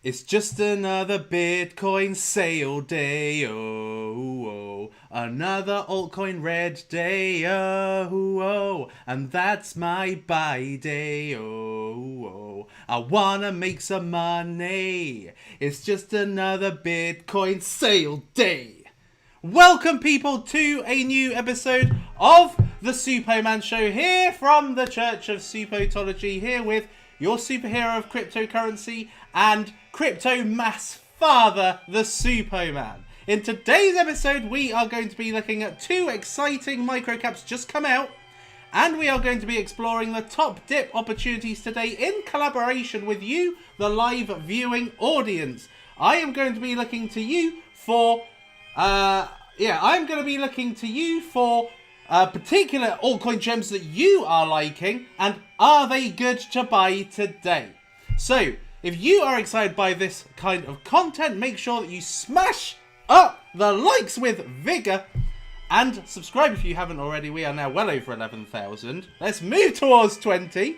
It's just another Bitcoin sale day, oh, oh. Another altcoin red day, oh, oh. And that's my buy day, oh, oh. I wanna make some money. It's just another Bitcoin sale day. Welcome people to a new episode of the Suppoman Show here from the Church of Suppotology, here with your superhero of cryptocurrency and crypto mass father, the Suppoman. In today's episode, we are going to be looking at two exciting microcaps just come out, and we are going to be exploring the top dip opportunities today in collaboration with you, the live viewing audience. I am going to be looking to you for, particular altcoin gems that you are liking, and are they good to buy today? So, if you are excited by this kind of content, make sure that you smash up the likes with vigor, and subscribe if you haven't already. We are now well over 11,000. Let's move towards 20,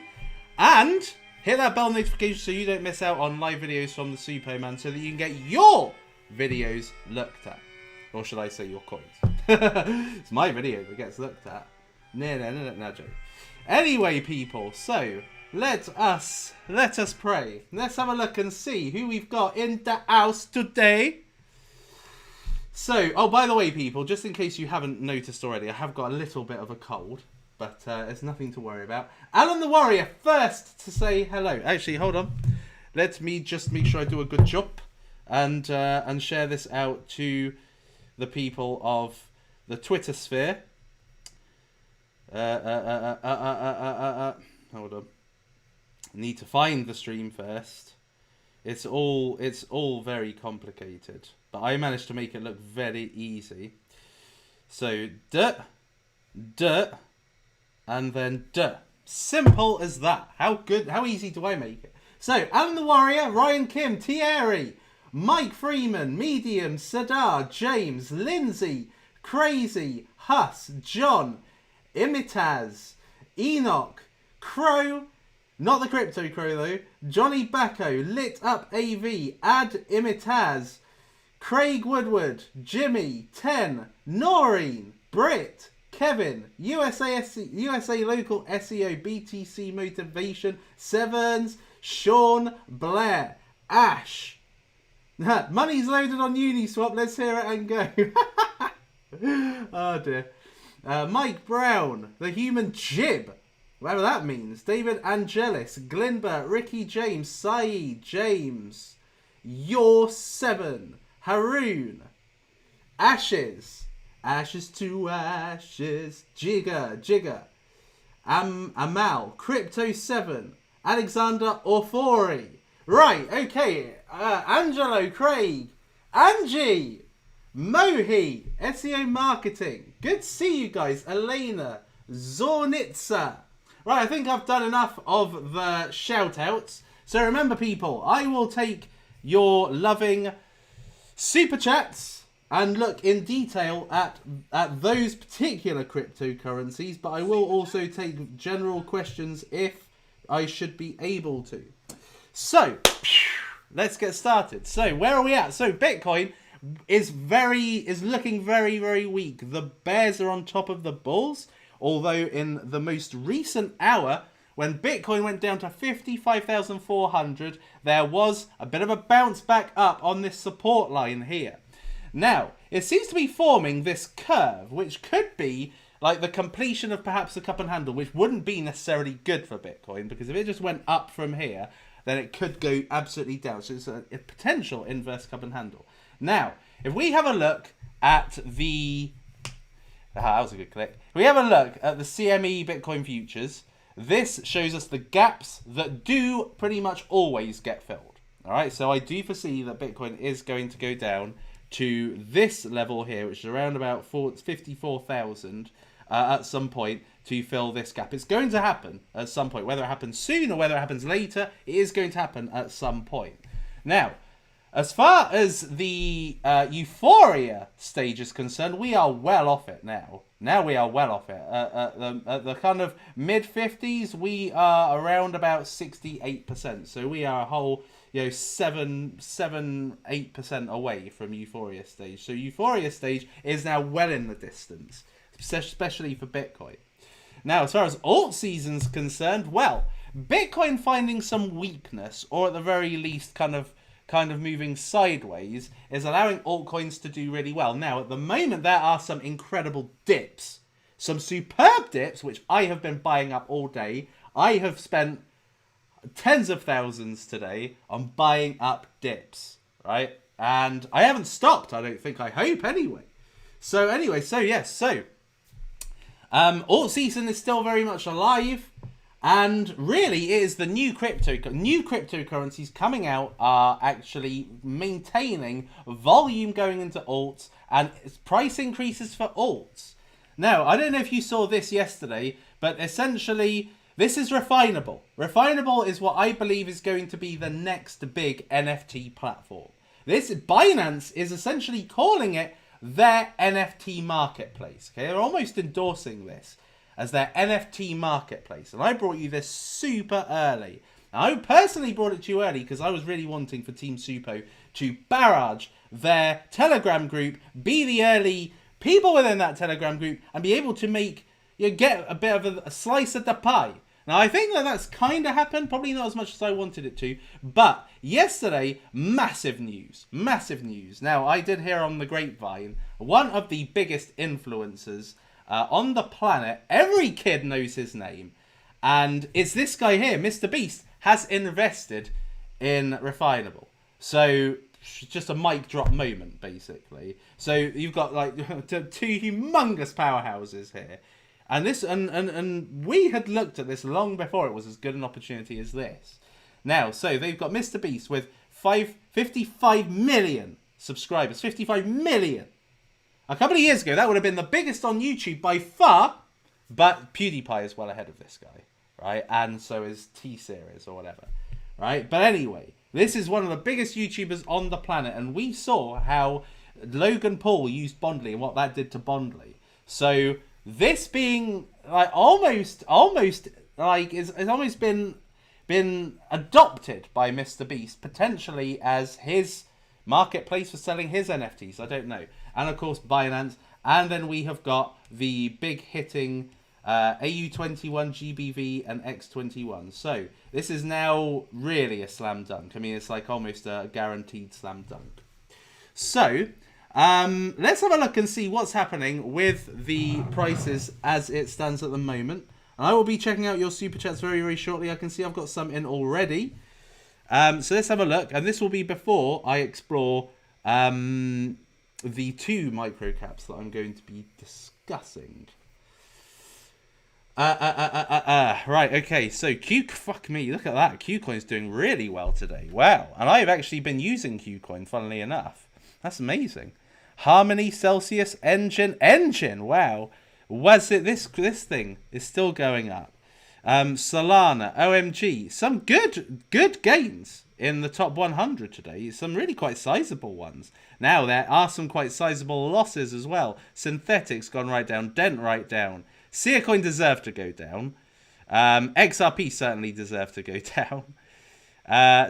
and hit that bell notification so you don't miss out on live videos from the Suppoman, so that you can get your videos looked at. Or should I say your coins? It's my video that gets looked at. No, joke. Anyway, people, so let us pray. Let's have a look and see who we've got in the house today. So, oh, by the way, people, just in case you haven't noticed already, I have got a little bit of a cold, but it's nothing to worry about. Alan the Warrior, first to say hello. Actually, hold on. Let me just make sure I do a good job and share this out to the people of the Twitter sphere. Hold on. I need to find the stream first. It's all very complicated, but I managed to make it look very easy. So and then simple as that. How easy do I make it? So Alan the Warrior, Ryan Kim, Thierry, Mike Freeman, Medium, Sadar, James, Lindsay, Crazy, Huss, John, Imitaz, Enoch, Crow, not the Crypto Crow though, Johnny Bacco, Lit Up AV, Ad Imitaz, Craig Woodward, Jimmy, 10, Noreen, Britt, Kevin, USA Local SEO, BTC Motivation, Sevens, Sean, Blair, Ash. Money's loaded on Uniswap, let's hear it and go. Oh dear. Mike Brown, The Human Jib, whatever that means. David Angelis, Glenbert, Ricky James, Saeed, James, Your 7, Haroon, Ashes to Ashes, Jigger, Amal, Crypto 7, Alexander Orfori. Right, okay, Angelo, Craig, Angie, Mohi, SEO Marketing. Good to see you guys. Elena, Zornitsa. Right, I think I've done enough of the shout-outs. So remember, people, I will take your loving super chats and look in detail at those particular cryptocurrencies, but I will also take general questions if I should be able to. So, let's get started. So, where are we at? So, Bitcoin is looking very, very weak. The bears are on top of the bulls, although in the most recent hour, when Bitcoin went down to 55,400, there was a bit of a bounce back up on this support line here. Now, it seems to be forming this curve, which could be like the completion of perhaps the cup and handle, which wouldn't be necessarily good for Bitcoin, because if it just went up from here, then it could go absolutely down. So it's a potential inverse cup and handle. Now, if we have a look at the... that was a good click. If we have a look at the CME Bitcoin futures, this shows us the gaps that do pretty much always get filled. All right, so I do foresee that Bitcoin is going to go down to this level here, which is around about 54,000 at some point, to fill this gap. It's going to happen at some point. Whether it happens soon or whether it happens later, it is going to happen at some point. Now, as far as the euphoria stage is concerned, we are well off it now. Now we are well off it. At the kind of mid-50s, we are around about 68%. So we are a whole 7-8% away from Euphoria stage. So Euphoria stage is now well in the distance, especially for Bitcoin. Now, as far as alt season's concerned, well, Bitcoin finding some weakness, or at the very least kind of moving sideways, is allowing altcoins to do really well. Now, at the moment, there are some incredible dips. Some superb dips, which I have been buying up all day. I have spent tens of thousands today on buying up dips, right? And I haven't stopped, I don't think. I hope, anyway. So, yes. Alt season is still very much alive. And really, it is the new cryptocurrencies coming out are actually maintaining volume going into alts and price increases for alts. Now, I don't know if you saw this yesterday, but essentially, this is Refinable. Refinable is what I believe is going to be the next big NFT platform. Binance is essentially calling it their NFT marketplace. Okay, they're almost endorsing this as their NFT marketplace. And I brought you this super early. Now, I personally brought it to you early because I was really wanting for Team Suppo to barrage their Telegram group, be the early people within that Telegram group, and be able to get a bit of a slice of the pie. Now, I think that's kind of happened, probably not as much as I wanted it to, but yesterday, massive news. Now, I did hear on the grapevine, one of the biggest influencers on the planet, every kid knows his name, and it's this guy here, Mr. Beast, has invested in Refinable. So, just a mic drop moment, basically. So, you've got like two humongous powerhouses here. And this, and we had looked at this long before it was as good an opportunity as this. Now, so they've got Mr. Beast with 55 million subscribers. 55 million. A couple of years ago, that would have been the biggest on YouTube by far, but PewDiePie is well ahead of this guy, right? And so is T-Series or whatever, right? But anyway, this is one of the biggest YouTubers on the planet, and we saw how Logan Paul used Bondly and what that did to Bondly. So this being like almost like it's almost been adopted by Mr. Beast potentially as his marketplace for selling his NFTs. I don't know. And of course Binance, and then we have got the big hitting AU21, GBV, and X21. So this is now really a slam dunk. I mean, it's like almost a guaranteed slam dunk. So let's have a look and see what's happening with the prices as it stands at the moment. And I will be checking out your super chats very, very shortly. I can see I've got some in already. So let's have a look. And this will be before I explore the two micro caps that I'm going to be discussing. Right, okay. So fuck me, look at that. Qcoin's doing really well today. Wow. And I've actually been using Qcoin, funnily enough. That's amazing. Harmony, Celsius, Engine. Wow. Was it this thing is still going up. Solana, OMG. Some good gains in the top 100 today. Some really quite sizable ones. Now, there are some quite sizable losses as well. Synthetics gone right down. Dent right down. Seacoin deserved to go down. XRP certainly deserved to go down.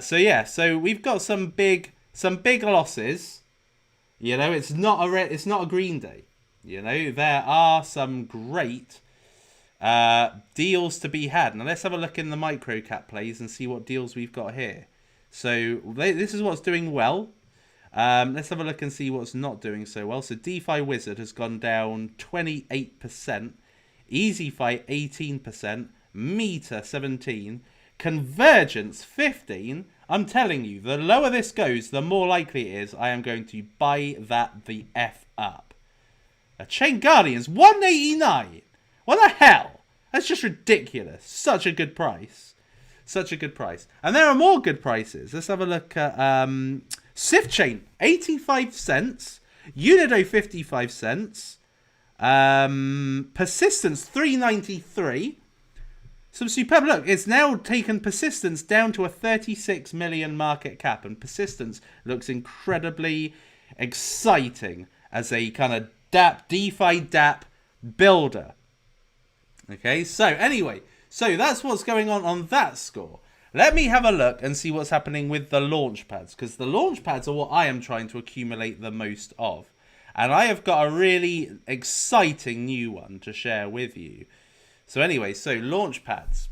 So we've got some big losses. You know, it's not a green day. You know, there are some great deals to be had. Now let's have a look in the microcap plays and see what deals we've got here. So this is what's doing well. Let's have a look and see what's not doing so well. So DeFi Wizard has gone down 28%. EasyFi 18%. Meter 17%. Convergence 15%. I'm telling you, the lower this goes, the more likely it is I am going to buy that the F up. Chain Guardians 189. What the hell? That's just ridiculous. Such a good price. And there are more good prices. Let's have a look at Sift Chain 85 cents. Unido 55 cents. Persistence 393. Some superb. Look, it's now taken Persistence down to a 36 million market cap, and Persistence looks incredibly exciting as a kind of DeFi DApp builder. Okay, so anyway, so that's what's going on that score. let me have a look and see what's happening with the launch pads, because the launch pads are what I am trying to accumulate the most of. And I have got a really exciting new one to share with you. So anyway, so launch pads.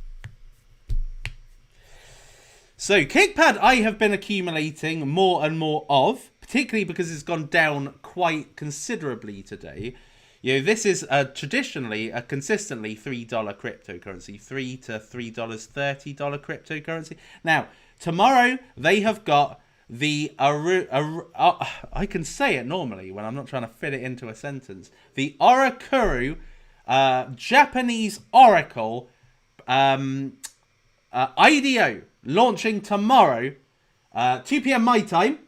So Kickpad I have been accumulating more and more of, particularly because it's gone down quite considerably today. You know, this is traditionally a consistently $3 cryptocurrency, $3 to $3.30 cryptocurrency. Now, tomorrow they have got the I can say it normally when I'm not trying to fit it into a sentence. The Orakuru Japanese Oracle IDO launching tomorrow, 2 p.m. my time.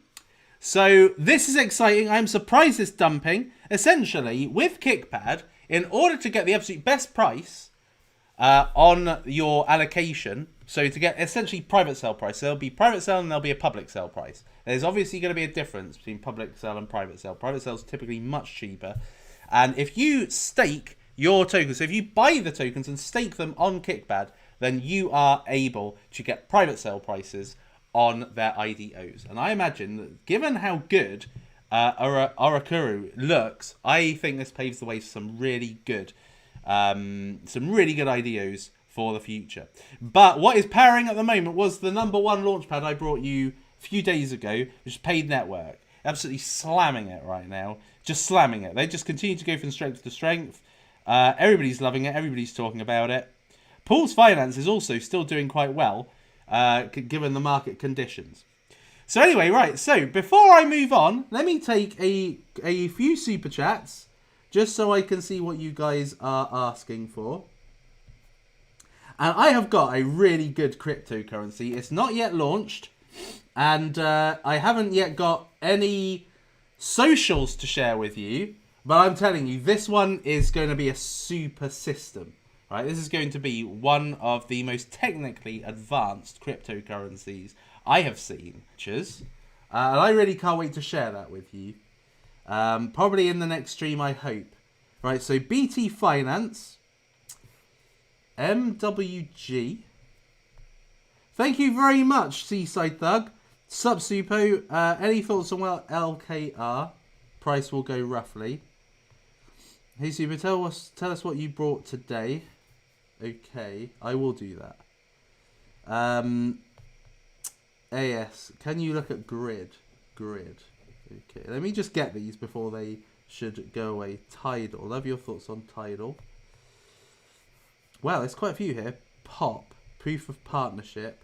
So this is exciting. I'm surprised it's dumping. Essentially, with Kickpad, in order to get the absolute best price on your allocation, so to get essentially private sale price, so there'll be private sale and there'll be a public sale price. There's obviously going to be a difference between public sale and private sale. Private sale is typically much cheaper. And if you stake your tokens, so if you buy the tokens and stake them on Kickpad, then you are able to get private sale prices on their IDOs. And I imagine that given how good Orakuru looks, I think this paves the way for some really good IDOs for the future. But what is powering at the moment was the number one launchpad I brought you a few days ago, which is Paid Network. Absolutely slamming it right now. Just slamming it. They just continue to go from strength to strength. Everybody's loving it. Everybody's talking about it. Pool's Finance is also still doing quite well, given the market conditions. So anyway, right, so before I move on, let me take a few super chats, just so I can see what you guys are asking for. And I have got a really good cryptocurrency. It's not yet launched, and I haven't yet got any socials to share with you, but I'm telling you, this one is going to be a super system. Right, this is going to be one of the most technically advanced cryptocurrencies I have seen. And I really can't wait to share that with you. Probably in the next stream, I hope. Right, so BT Finance. MWG. Thank you very much, Seaside Thug. Sup, Suppo. Any thoughts on LKR? Price will go roughly. Hey, Suppo, tell us what you brought today. Okay, I will do that. AS, can you look at grid? Okay, let me just get these before they should go away. Tidal, love your thoughts on Tidal. Wow, there's quite a few here. Pop, proof of partnership,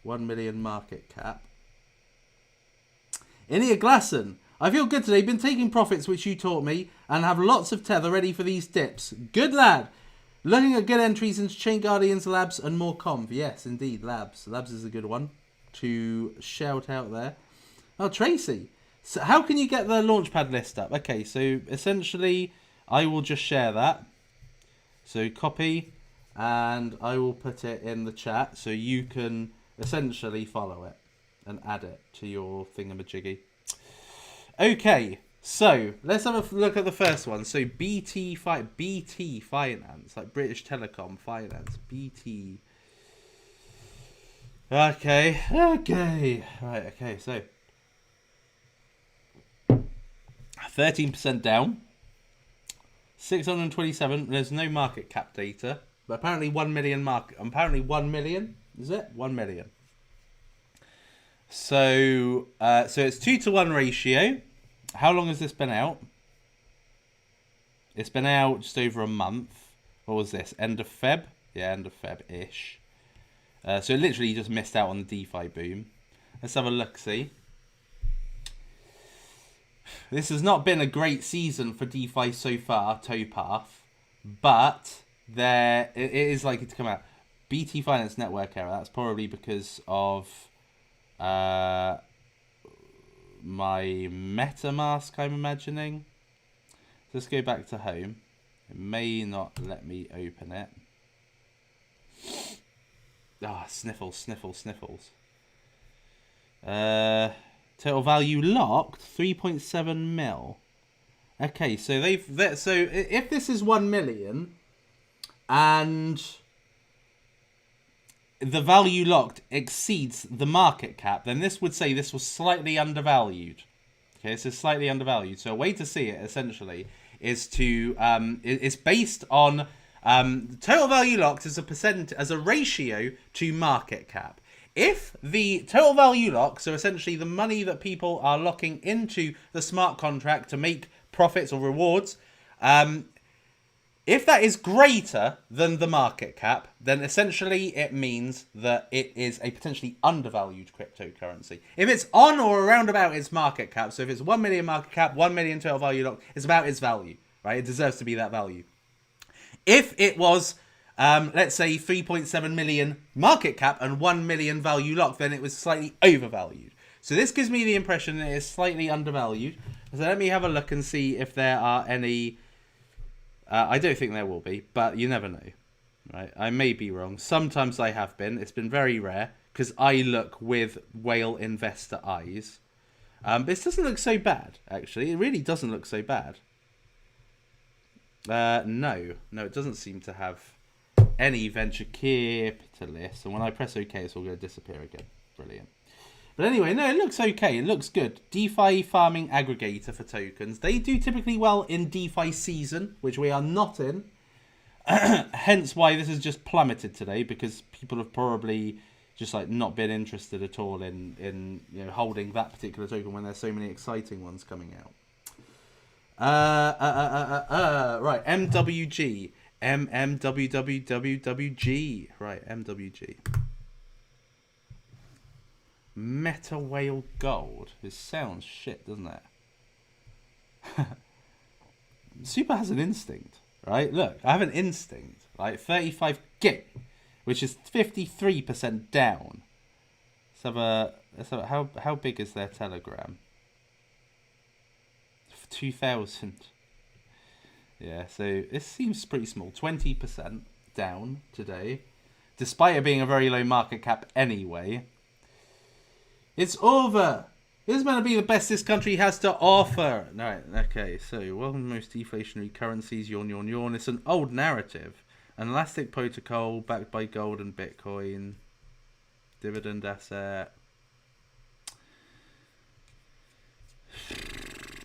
1 million market cap. Inia Glasson, I feel good today. Been taking profits which you taught me and have lots of tether ready for these dips. Good lad. Looking at good entries into Chain Guardians, Labs, and more conv. Yes, indeed, Labs. Labs is a good one to shout out there. Oh, Tracy. So how can you get the Launchpad list up? Okay, so essentially, I will just share that. So copy, and I will put it in the chat so you can essentially follow it and add it to your thingamajiggy. Okay. So, let's have a look at the first one. So, BT Finance, like British Telecom Finance. BT. Okay. Right, okay, so. 13% down. 627. There's no market cap data. But apparently 1 million market. Apparently 1 million. Is it? 1 million. So it's 2-to-1 ratio. How long has this been out? It's been out just over a month. What was this? End of Feb? Yeah, end of Feb-ish. So it literally just missed out on the DeFi boom. Let's have a look-see. This has not been a great season for DeFi so far, Towpath. But it is likely to come out. BT Finance network error. That's probably because of... my MetaMask, I'm imagining. Let's go back to home. It may not let me open it. Sniffles. Total value locked 3.7 mil. Okay, so so if this is 1 million and the value locked exceeds the market cap, then this would say this was slightly undervalued. Okay, so slightly undervalued. So a way to see it, essentially, is to it's based on total value locked as a ratio to market cap. If the total value lock, so essentially the money that people are locking into the smart contract to make profits or rewards, if that is greater than the market cap, then essentially it means that it is a potentially undervalued cryptocurrency. If it's on or around about its market cap, so if it's 1 million market cap, 1 million total value lock, it's about its value, right? It deserves to be that value. If it was, let's say, 3.7 million market cap and 1 million value lock, then it was slightly overvalued. So this gives me the impression that it is slightly undervalued. So let me have a look and see if there are any... I don't think there will be, but you never know. Right? I may be wrong. Sometimes I have been. It's been very rare because I look with whale investor eyes. But this doesn't look so bad, actually. It really doesn't look so bad. No, it doesn't seem to have any venture capitalists. And when I press OK, it's all going to disappear again. Brilliant. But anyway, no, it looks okay. It looks good. DeFi farming aggregator for tokens. They do typically well in DeFi season, which we are not in. Hence why this has just plummeted today, because people have probably just like not been interested at all in holding that particular token when there's so many exciting ones coming out. Right, MWG. MMWWWWG. Right, MWG. Meta whale gold. It sounds shit, doesn't it? Suppo has an instinct, right? Look, I have an instinct, right? 35 gig, which is 53% down. Let's have a how big is their Telegram? 2,000. Yeah, so this seems pretty small. 20% down today, despite it being a very low market cap anyway. It's over. This is going to be the best this country has to offer. Right, okay, so welcome to most deflationary currencies. Yawn, yawn, yawn. It's an old narrative. An elastic protocol backed by gold and Bitcoin. Dividend asset.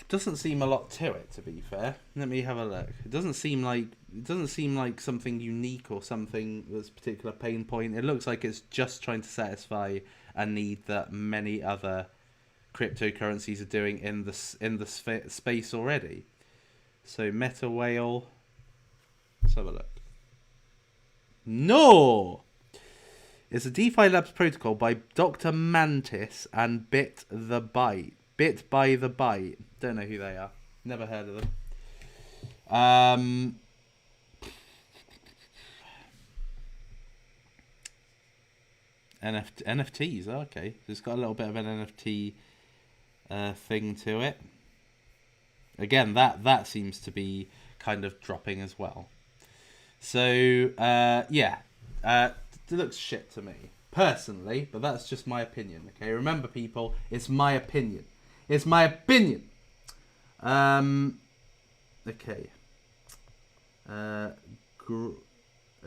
Doesn't seem a lot to it, to be fair. Let me have a look. It doesn't seem like something unique or something that's a particular pain point. It looks like it's just trying to satisfy a need that many other cryptocurrencies are doing in the space already. So Meta Whale. Let's have a look. No! It's a DeFi Labs protocol by Dr. Mantis and Bit by the Byte. Don't know who they are. Never heard of them. NFTs, okay. It's got a little bit of an NFT thing to it. Again, that seems to be kind of dropping as well. So, yeah. It looks shit to me, personally, but that's just my opinion, okay? Remember, people, it's my opinion. It's my opinion. Okay.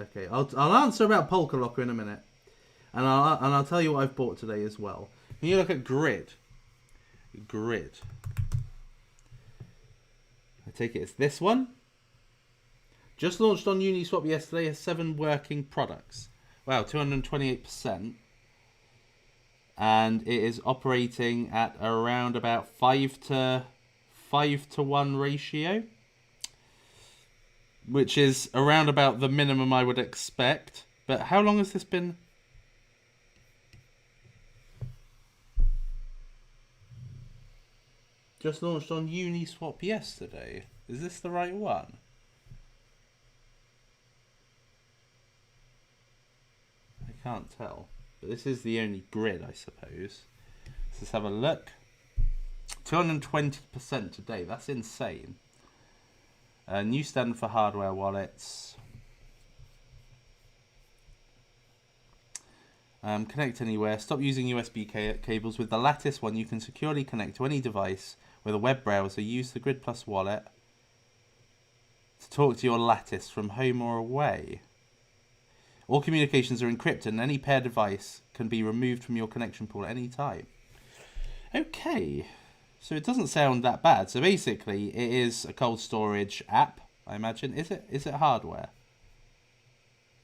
Okay, I'll answer about Polka Locker in a minute. And I'll tell you what I've bought today as well. When you look at Grid. I take it it's this one. Just launched on Uniswap yesterday. Has 7 working products. Wow, 228%. And it is operating at around about 5 to 1 ratio. Which is around about the minimum I would expect. But how long has this been? Just launched on Uniswap yesterday. Is this the right one? I can't tell. But this is the only grid, I suppose. Let's have a look. 220% today. That's insane. New standard for hardware wallets. Connect anywhere. Stop using USB cables. With the Lattice one, you can securely connect to any device with a web browser. Use the Grid Plus wallet to talk to your Lattice from home or away. All communications are encrypted and any paired device can be removed from your connection pool at any time. Okay, so it doesn't sound that bad. So basically, it is a cold storage app, I imagine. Is it hardware?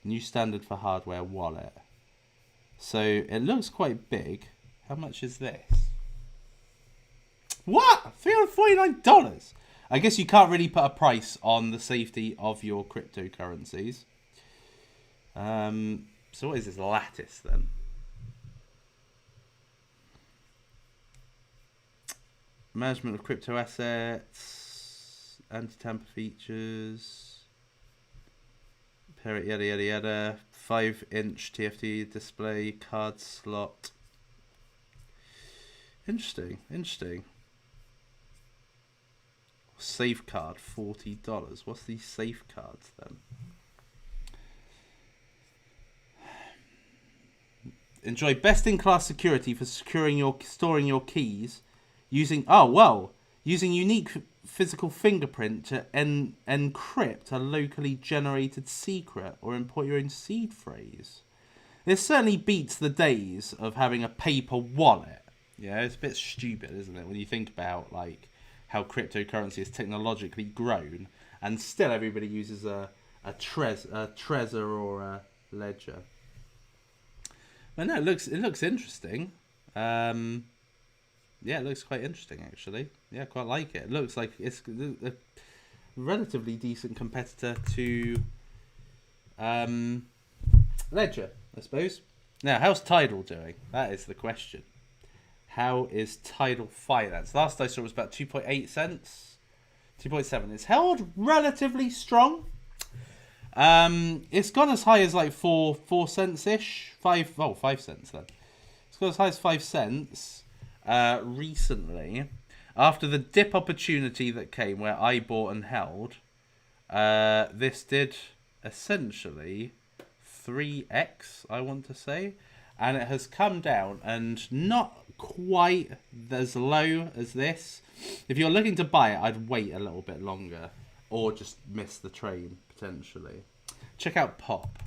New standard for hardware wallet. So it looks quite big. How much is this? What? $349? I guess you can't really put a price on the safety of your cryptocurrencies. So what is this lattice then? Management of crypto assets, anti-tamper features, yada yada yada, 5-inch TFT display, card slot. Interesting. Safeguard, $40. What's these safeguards then? Enjoy best-in-class security for storing your keys using unique physical fingerprint to encrypt a locally generated secret or import your own seed phrase. This certainly beats the days of having a paper wallet. Yeah, it's a bit stupid, isn't it, when you think about like how cryptocurrency has technologically grown, and still everybody uses a Trezor or a Ledger. But no, it looks interesting. Yeah, it looks quite interesting actually. Yeah, I quite like it. It looks like it's a relatively decent competitor to Ledger, I suppose. Now, how's Tidal doing? That is the question. How is Tidal Finance? Last I saw was about 2.8 cents. 2.7. It's held relatively strong. It's gone as high as like 4 cents ish. 5 cents then. It's gone as high as 5 cents recently. After the dip opportunity that came where I bought and held, this did essentially 3x, I want to say. And it has come down and not quite as low as this. If you're looking to buy it, I'd wait a little bit longer or just miss the train potentially. Check out Pop.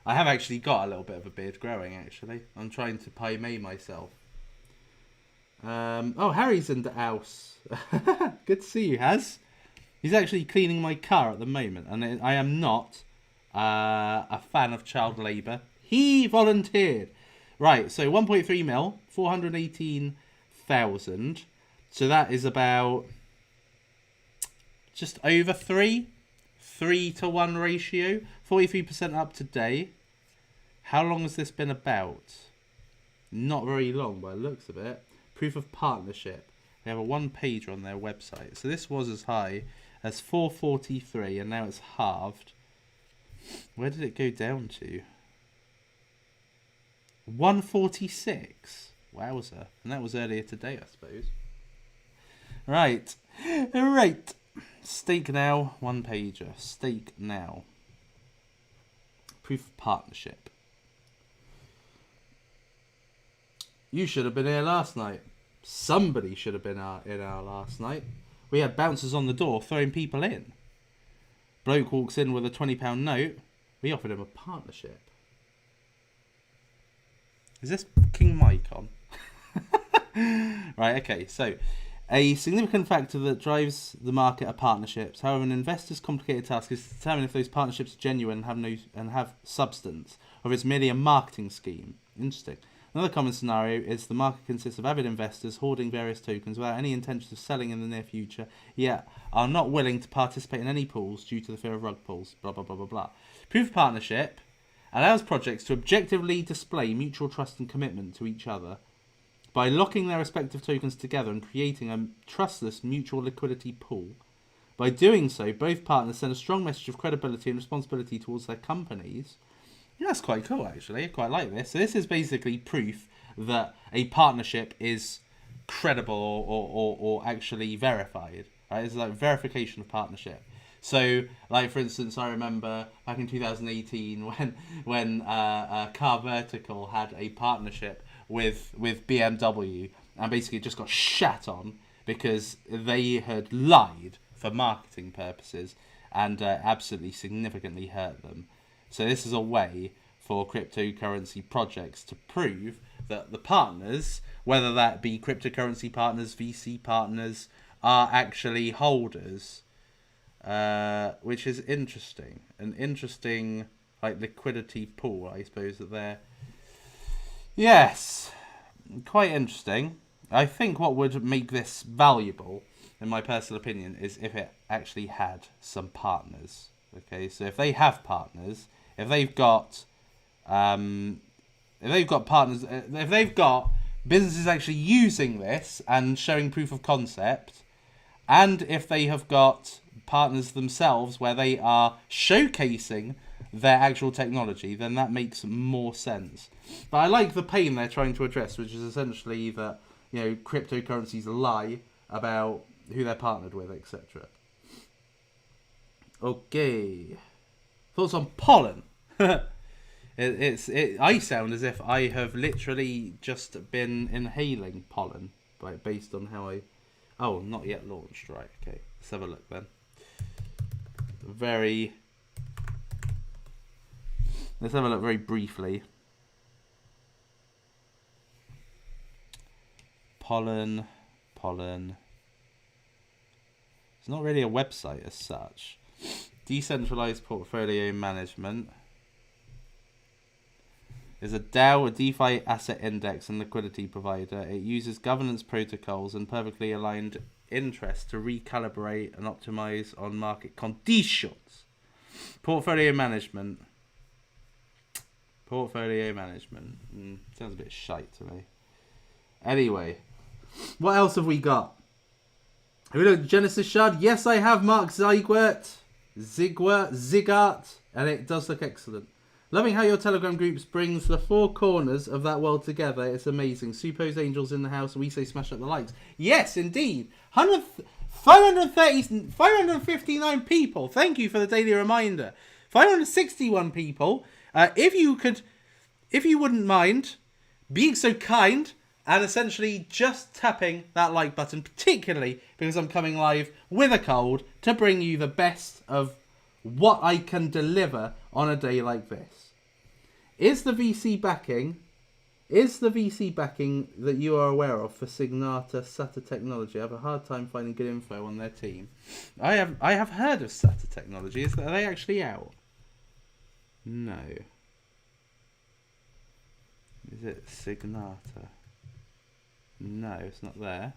I have actually got a little bit of a beard growing actually. I'm trying to Pai Mei myself. Harry's in the house. Good to see you, Haz. He's actually cleaning my car at the moment, and I am not a fan of child labour. He volunteered. Right, so 1.3 mil, 418,000. So that is about just over 3 to 1 ratio. 43% up today. How long has this been about? Not very long by the looks of it. Proof of partnership. They have a 1-pager on their website. So this was as high as 443 and now it's halved. Where did it go down to? 146. Wowzer. And that was earlier today, I suppose. Right. Stake now. 1-pager. Stake now. Proof of partnership. You should have been here last night. Somebody should have been in our last night. We had bouncers on the door throwing people in. Bloke walks in with a £20 note. We offered him a partnership. Is this King Mike on? Right, okay. So, a significant factor that drives the market are partnerships. However, an investor's complicated task is to determine if those partnerships are genuine and have substance, or if it's merely a marketing scheme. Interesting. Another common scenario is the market consists of avid investors hoarding various tokens without any intention of selling in the near future, yet are not willing to participate in any pools due to the fear of rug pulls, blah, blah, blah, blah, blah. Proof of partnership allows projects to objectively display mutual trust and commitment to each other by locking their respective tokens together and creating a trustless mutual liquidity pool. By doing so, both partners send a strong message of credibility and responsibility towards their companies. Yeah, that's quite cool, actually. I quite like this. So this is basically proof that a partnership is credible or actually verified. Right? It's like verification of partnership. So, like for instance, I remember back in 2018 when Car Vertical had a partnership with BMW and basically just got shat on because they had lied for marketing purposes and absolutely significantly hurt them. So this is a way for cryptocurrency projects to prove that the partners, whether that be cryptocurrency partners, VC partners, are actually holders, which is interesting. An interesting liquidity pool, I suppose, that they're... Yes, quite interesting. I think what would make this valuable, in my personal opinion, is if it actually had some partners. Okay, so if they have partners, if they've got partners, if they've got businesses actually using this and showing proof of concept, and if they have got partners themselves where they are showcasing their actual technology, then that makes more sense. But I like the pain they're trying to address, which is essentially that, you know, cryptocurrencies lie about who they're partnered with, etc. Okay. Thoughts on pollen? I sound as if I have literally just been inhaling pollen, based on how I... Oh, not yet launched. Right, okay. Let's have a look then. Let's have a look very briefly. Pollen. It's not really a website as such. Decentralized portfolio management is a DAO, a DeFi asset index and liquidity provider. It uses governance protocols and perfectly aligned interests to recalibrate and optimize on market conditions. Portfolio management. Sounds a bit shite to me. Anyway, what else have we got? Have we looked at Genesis Shard? Yes, I have. Mark Zigart, and it does look excellent. Loving how your Telegram groups brings the four corners of that world together. It's amazing. Suppo's Angels in the house. We say smash up the likes. Yes, indeed. 559 people. Thank you for the daily reminder. 561 people. If you wouldn't mind being so kind and essentially just tapping that like button, particularly because I'm coming live with a cold to bring you the best of what I can deliver on a day like this. Is the VC backing that you are aware of for Signata Sata Technology? I have a hard time finding good info on their team. I have heard of Sata Technology. Are they actually out? No. Is it Signata? No, it's not there.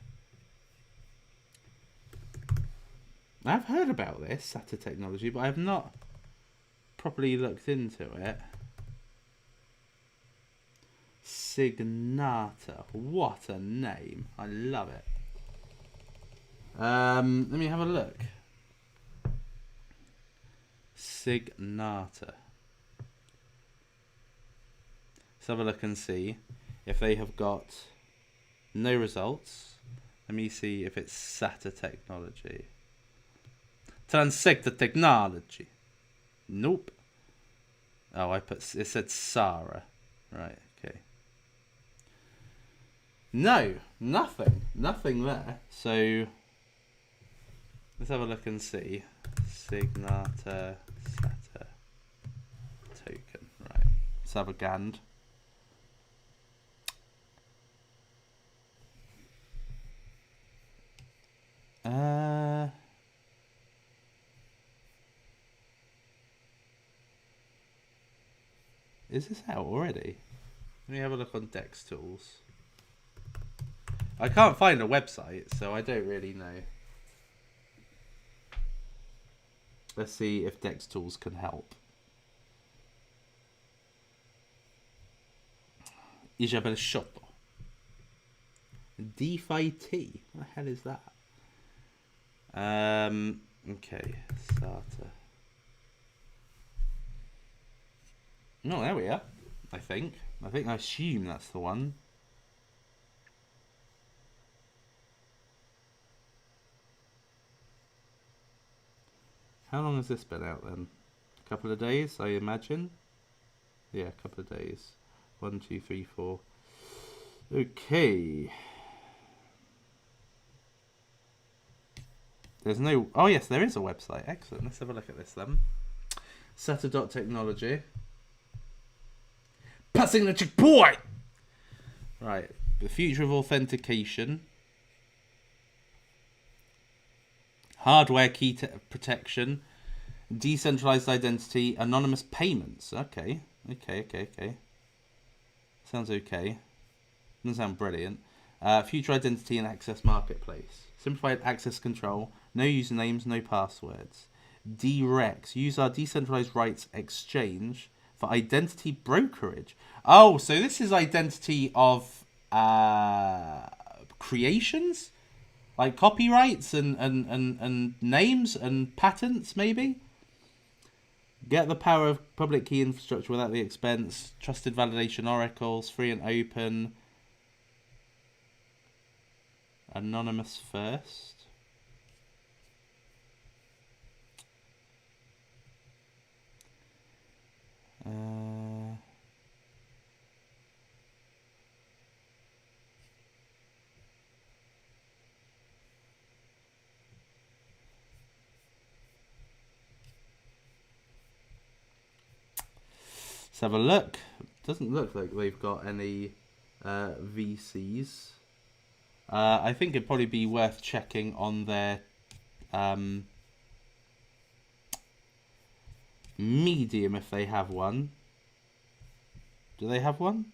I've heard about this Sata Technology, but I have not properly looked into it. Signata. What a name. I love it. Let me have a look. Signata. Let's have a look and see if they have got no results. Let me see if it's Sata Technology. Transector Technology. Nope. Oh, it said Sarah. Right, okay. No, nothing there. So let's have a look and see. Signata Sata token. Right. Let's have a gand. Is this out already? Let me have a look on Dex Tools. I can't find a website, so I don't really know. Let's see if Dex Tools can help. Isabel Shotto. DeFi T. What the hell is that? Okay, Sata. No, there we are. I assume that's the one. How long has this been out then? A couple of days, I imagine. Yeah, a couple of days. 1, 2, 3, 4. Okay. There's no... Oh, yes, there is a website. Excellent. Let's have a look at this then. Sata.technology. Passing the checkpoint! Right. The future of authentication. Hardware key protection. Decentralized identity. Anonymous payments. Okay. Sounds okay. Doesn't sound brilliant. Future identity and access marketplace. Simplified access control. No usernames, no passwords. DREX. Use our decentralized rights exchange for identity brokerage. Oh, so this is identity of creations? Like copyrights and names and patents, maybe? Get the power of public key infrastructure without the expense. Trusted validation oracles. Free and open. Anonymous first. Let's have a look. Doesn't look like they've got any VCs. I think it'd probably be worth checking on their Medium if they have one. Do they have one?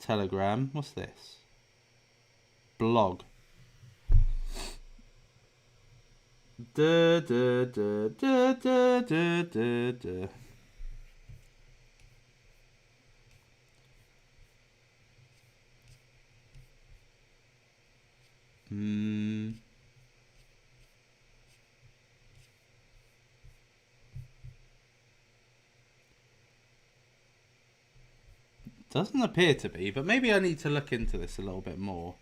Telegram. What's this? Blog. Doesn't appear to be, but maybe I need to look into this a little bit more.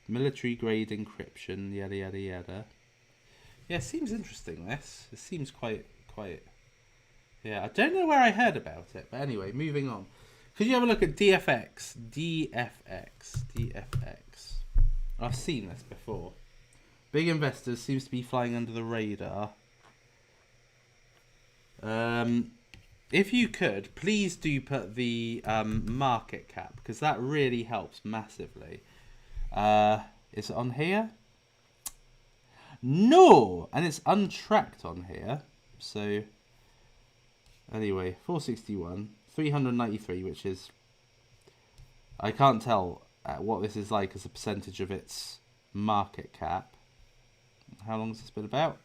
Military grade encryption, yada yada yada. Yeah, it seems interesting, this. It seems quite... Yeah, I don't know where I heard about it, but anyway, moving on. Could you have a look at DFX? DFX. I've seen this before. Big investors seems to be flying under the radar. If you could, please do put the market cap, because that really helps massively. Is it on here? No! And it's untracked on here. So, anyway, 461, 393, which is... I can't tell what this is like as a percentage of its market cap. How long has this been about?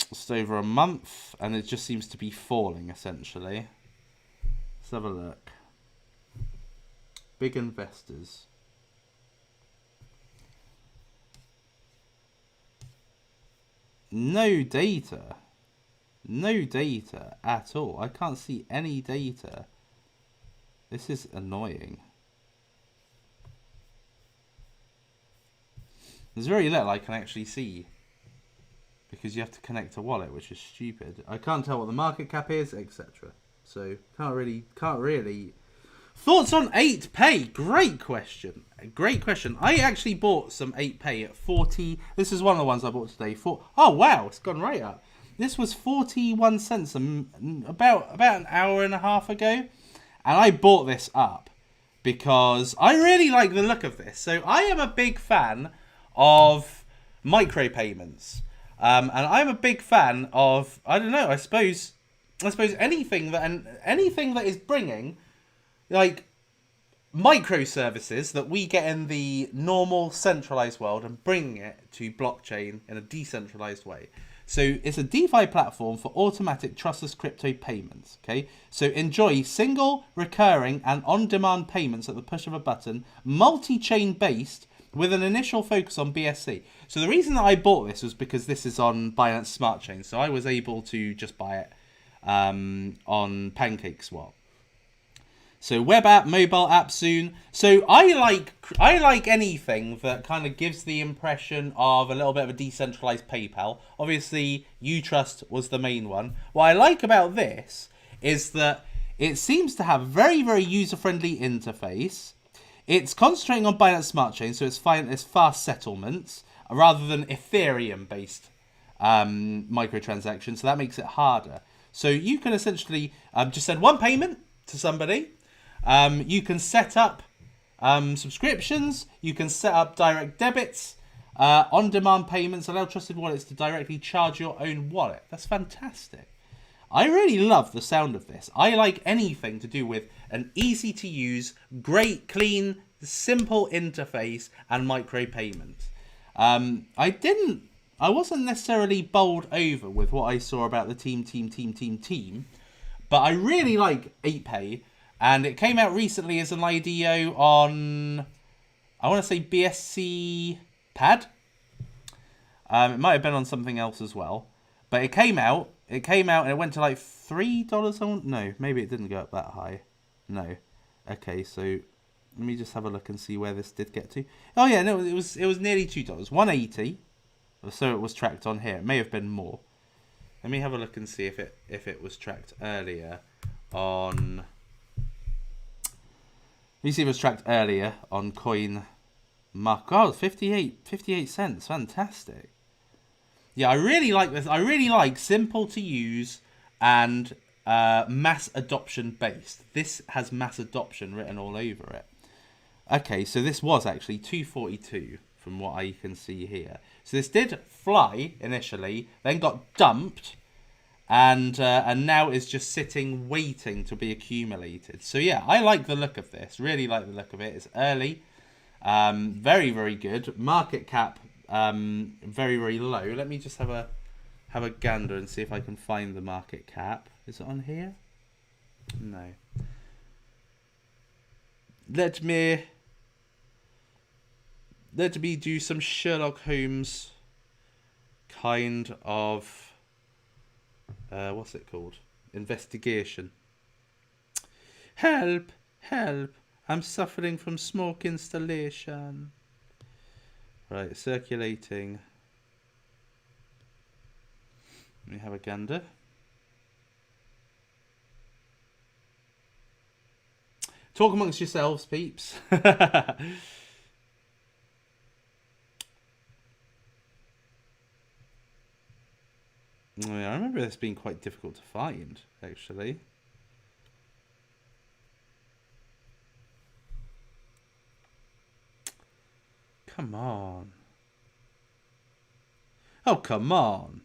Just over a month, and it just seems to be falling, essentially. Let's have a look. Big investors. No data. No data at all. I can't see any data. This is annoying. There's very little I can actually see, because you have to connect a wallet, which is stupid. I can't tell what the market cap is, etc. So can't really. Thoughts on 8pay? Great question. I actually bought some 8pay at 40. This is one of the ones I bought today. Oh wow, it's gone right up. This was 41 cents about an hour and a half ago, and I bought this up because I really like the look of this. So I am a big fan of micropayments. And I'm a big fan of, I don't know, I suppose anything that is bringing like microservices that we get in the normal centralized world and bringing it to blockchain in a decentralized way. So it's a DeFi platform for automatic trustless crypto payments. Okay, so enjoy single, recurring, and on-demand payments at the push of a button, multi-chain based, with an initial focus on BSC. So the reason that I bought this was because this is on Binance Smart Chain, so I was able to just buy it on PancakeSwap. So web app, mobile app soon. So I like anything that kind of gives the impression of a little bit of a decentralized PayPal. Obviously, Utrust was the main one. What I like about this is that it seems to have very, very user-friendly interface. It's concentrating on Binance Smart Chain, so it's fast settlements rather than Ethereum-based microtransactions, so that makes it harder. So you can essentially just send one payment to somebody. You can set up subscriptions. You can set up direct debits, on-demand payments, allow trusted wallets to directly charge your own wallet. That's fantastic. I really love the sound of this. I like anything to do with an easy-to-use, great, clean, simple interface and micropayments. I wasn't necessarily bowled over with what I saw about the team, but I really like 8pay, and it came out recently as an IDO on, I want to say BSC Pad. It might have been on something else as well, but it came out and it went to like $3. No, maybe it didn't go up that high. No. Okay, so let me just have a look and see where this did get to. Oh yeah, no, it was nearly $2, $1.80. So it was tracked on here. It may have been more. Let me have a look and see if it was tracked earlier on. Let me see if it was tracked earlier on Coin Mark. Oh, 58 cents. Fantastic. Yeah, I really like this. I really like simple to use and mass adoption based. This has mass adoption written all over it. Okay, so this was actually 242 from what I can see here. So this did fly initially, then got dumped, and now is just sitting waiting to be accumulated. So yeah, I like the look of this. Really like the look of it. It's early, very, very good. Market cap very, very low. Let me just have a gander and see if I can find the market cap. Is it on here? No. Let me do some Sherlock Holmes kind of what's it called? Investigation. Help! Help! I'm suffering from smoke installation. Right, circulating. Let me have a gander. Talk amongst yourselves, peeps. Oh, yeah, I remember this being quite difficult to find, actually. Come on. Oh, come on.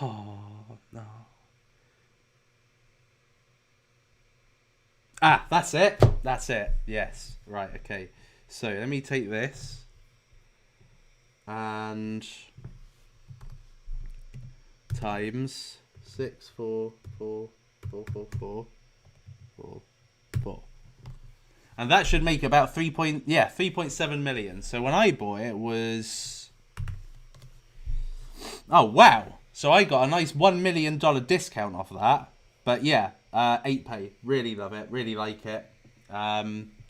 Oh, no. Ah, that's it. That's it. Yes. Right, okay. So let me take this and times 6444444, and that should make about 3.7 million. So when I bought it was, oh wow, so I got a nice $1 million discount off of that. But yeah, 8pay, really love it, really like it.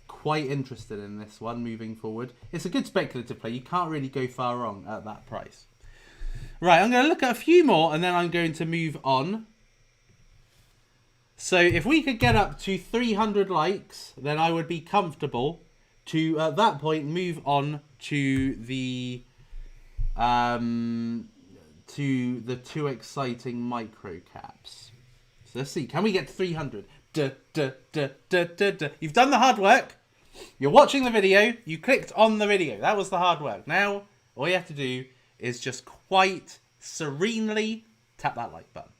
Quite interested in this one moving forward. It's a good speculative play. You can't really go far wrong at that price. Right, I'm going to look at a few more and then I'm going to move on. So if we could get up to 300 likes, then I would be comfortable to, at that point, move on to the two exciting micro caps. So let's see, can we get to 300? You've done the hard work. You're watching the video. You clicked on the video. That was the hard work. Now, all you have to do is just quite serenely tap that like button.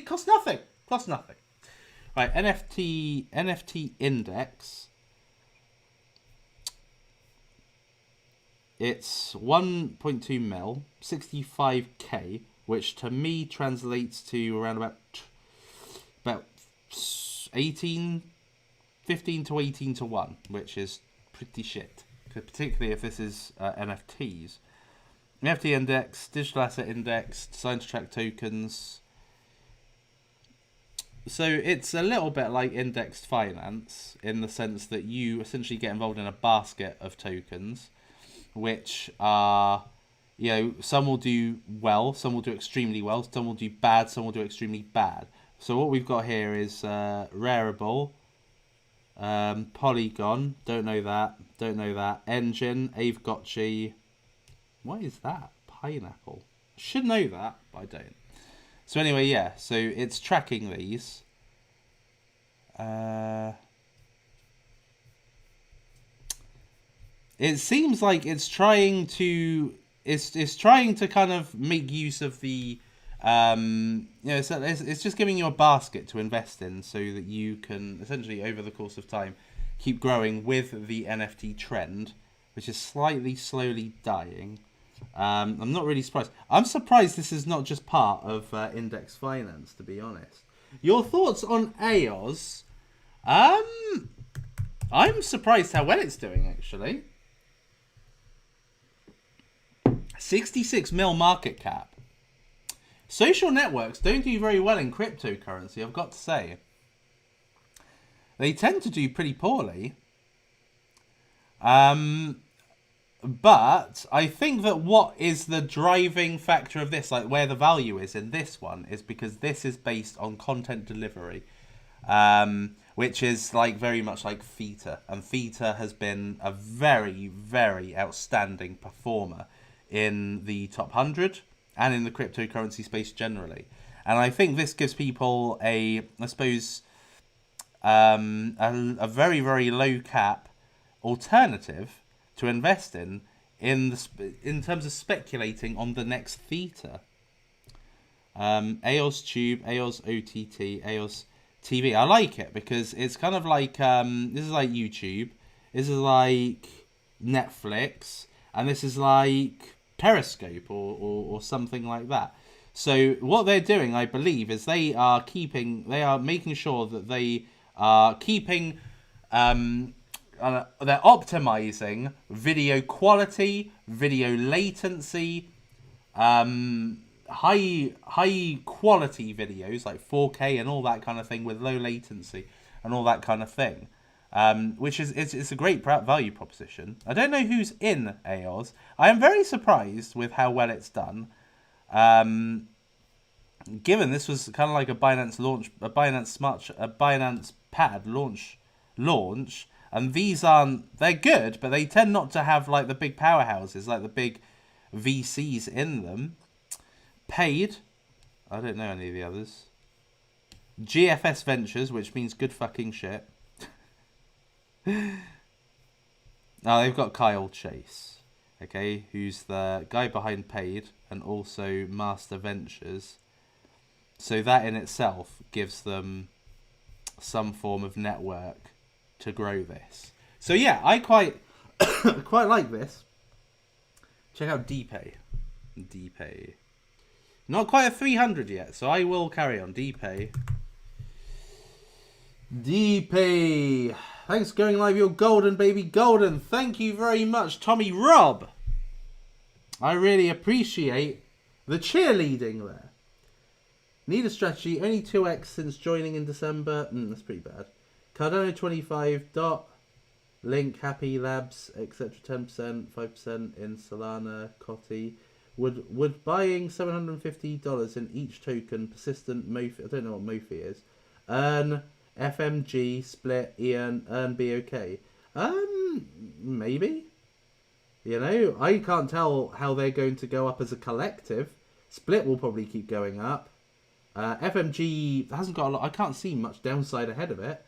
Costs nothing. Costs nothing. Right, NFT index. It's 1.2 mil, 65k, which to me translates to around about 15 to 18 to 1, which is pretty shit, particularly if this is NFTs. NFT index, digital asset index, designed to track tokens. So it's a little bit like indexed finance in the sense that you essentially get involved in a basket of tokens, which are, you know, some will do well, some will do extremely well, some will do bad, some will do extremely bad. So what we've got here is Rarible, Polygon, don't know that, Engine, Avegotchi, what is that? Pineapple. Should know that, but I don't. So anyway, yeah, so it's tracking these. It seems like it's trying to kind of make use of the you know, so it's just giving you a basket to invest in so that you can essentially over the course of time keep growing with the NFT trend, which is slightly slowly dying. I'm not really surprised. I'm surprised this is not just part of index finance, to be honest. Your thoughts on Aios? I'm surprised how well it's doing, actually. 66 mil market cap. Social networks don't do very well in cryptocurrency, I've got to say. They tend to do pretty poorly. But I think that what is the driving factor of this, like where the value is in this one, is because this is based on content delivery, which is like very much like Theta. And Theta has been a very, very outstanding performer in the top 100 and in the cryptocurrency space generally. And I think this gives people a, I suppose, a very, very low cap alternative to invest in terms of speculating on the next Theta. Aios Tube, Aios OTT, Aios TV. I like it because it's kind of like, this is like YouTube, this is like Netflix, and this is like Periscope or something like that. So what they're doing, I believe, is they are making sure that they are keeping, they're optimizing video quality, video latency, high quality videos like 4K and all that kind of thing with low latency and all that kind of thing, which is it's a great value proposition. I don't know who's in Aios. I am very surprised with how well it's done. Given this was kind of like a Binance Pad launch. And these they're good, but they tend not to have like the big powerhouses, like the big VCs in them. Paid, I don't know any of the others. GFS Ventures, which means good fucking shit. Now they've got Kyle Chase, okay, who's the guy behind Paid and also Master Ventures. So that in itself gives them some form of network to grow this. So yeah, I quite quite like this. Check out DPay. Not quite a 300 yet, so I will carry on. DPay. Thanks for going live. You're golden, baby, golden. Thank you very much, Tommy Rob. I really appreciate the cheerleading there. Need a strategy. Only 2x since joining in December. That's pretty bad. Cardano 25 dot. Link, Happy Labs, etc. 10%, 5% in Solana, Coty. Would buying $750 in each token, persistent Mofi, I don't know what Mofi is, earn FMG, split, earn be okay? Maybe. You know, I can't tell how they're going to go up as a collective. Split will probably keep going up. FMG hasn't got a lot. I can't see much downside ahead of it.